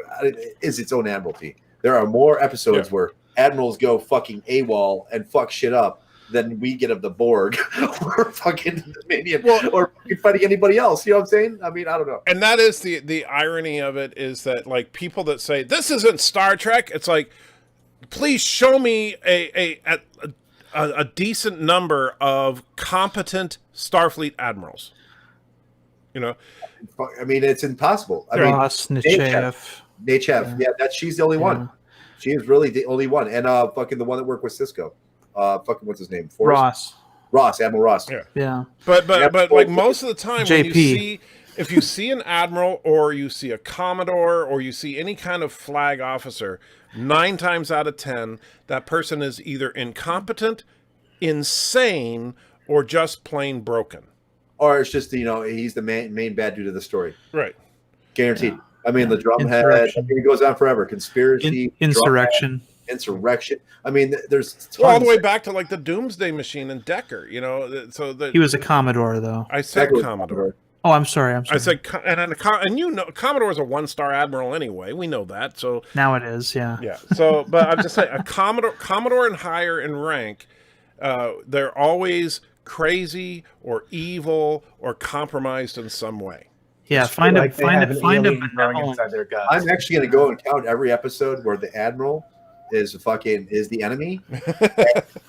is its own Admiralty. There are more episodes where admirals go fucking AWOL and fuck shit up than we get of the Borg or fucking Dominion or fighting anybody else. You know what I'm saying? I mean, I don't know. And that is the irony of it, is that like people that say this isn't Star Trek, it's like, please show me a decent number of competent Starfleet admirals. You know, I mean, it's impossible. I Ross, Nechayev. Yeah, she's the only one. She is really the only one. And fucking the one that worked with Cisco. Fucking what's his name? Ross, Admiral Ross. Yeah. But like most of the time, when you JP. see, if you see an admiral or you see a commodore or you see any kind of flag officer, 9 times out of 10, that person is either incompetent, insane, or just plain broken. Or it's just, he's the main bad dude of the story. Right. Guaranteed. I mean, the drumhead, I mean, it goes on forever. Conspiracy. Insurrection. Insurrection. I mean, there's tons. All the way back to like the Doomsday Machine and Decker, so He was a Commodore, though. I said Commodore. Oh, I'm sorry. I said, and Commodore is a 1-star admiral anyway. We know that. So now it is, yeah. Yeah. So, but I'm just saying, a Commodore and higher in rank, they're always crazy or evil or compromised in some way. Yeah, find a benevolent. I'm actually going to go and count every episode where the admiral is the enemy,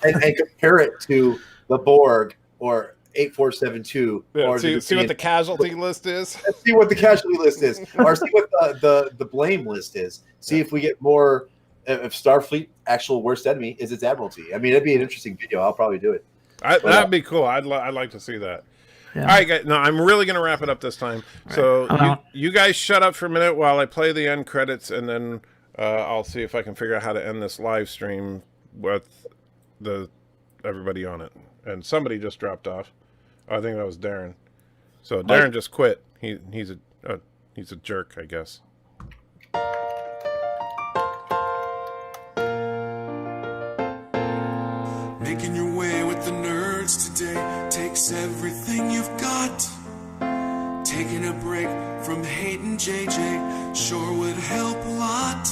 and compare it to the Borg or 8472. Yeah, or see what the casualty list is. See what the casualty list is, or see what the blame list is. See if we get more. If Starfleet actual worst enemy is its admiralty. I mean, it'd be an interesting video. I'll probably do it. That'd be cool. I'd like to see that. Yeah. All right, guys. No, I'm really going to wrap it up this time. So you guys shut up for a minute while I play the end credits, and then I'll see if I can figure out how to end this live stream with everybody on it. And somebody just dropped off. Oh, I think that was Darren. So Darren just quit. He's a jerk, I guess. Making your way with the nerds today takes everything you've got. Taking a break from hating JJ sure would help a lot.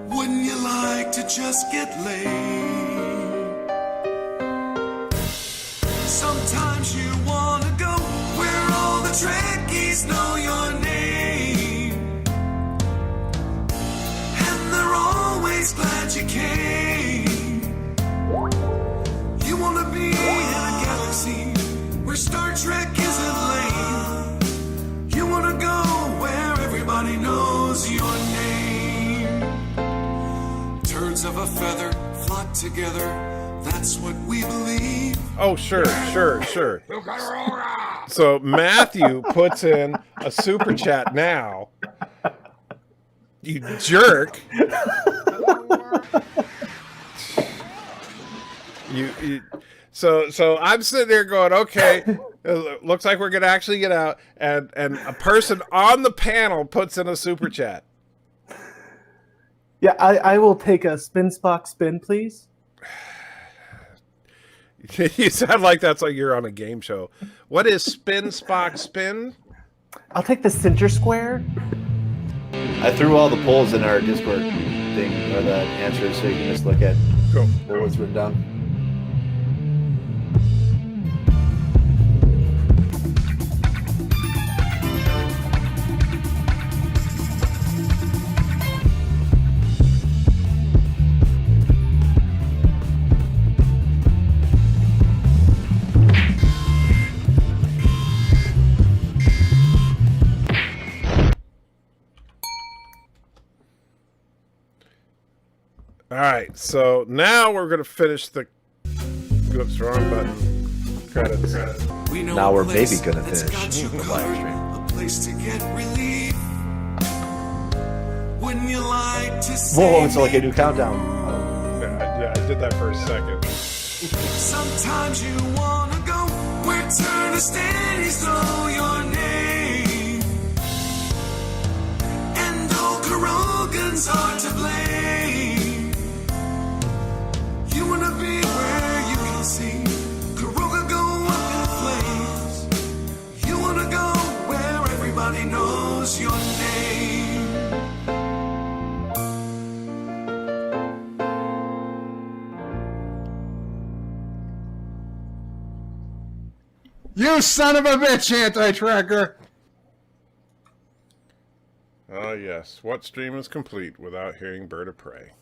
Wouldn't you like to just get laid? Sometimes you wanna go where all the Trekkies know your name, and they're always glad you came. You wanna be in a galaxy where Star Trek isn't lame. You wanna go where everybody knows your name. Turds of a feather flock together, that's what we believe. Oh, sure. So Matthew puts in a super chat now. You jerk. So I'm sitting there going, okay, it looks like we're gonna actually get out, and a person on the panel puts in a super chat. Yeah, I will take a spin spin, please. You sound like that's like you're on a game show. What is spin Spock spin? I'll take the center square. I threw all the polls in our Discord thing, or the answers, so you can just look at what's written down. All right, so now we're going to finish the... Oops, wrong button. Credits. Now we're maybe going to finish the live stream. A place to get relief. Wouldn't you like to see Whoa, it's like a new countdown. Yeah, I did that for a second. Sometimes you want to go where turn to stand, know your name. one's hard to blame. You wanna be where you can see the road go up in flames. You wanna go where everybody knows your name. You son of a bitch, anti-tracker! Ah, yes. What stream is complete without hearing Bird of Prey?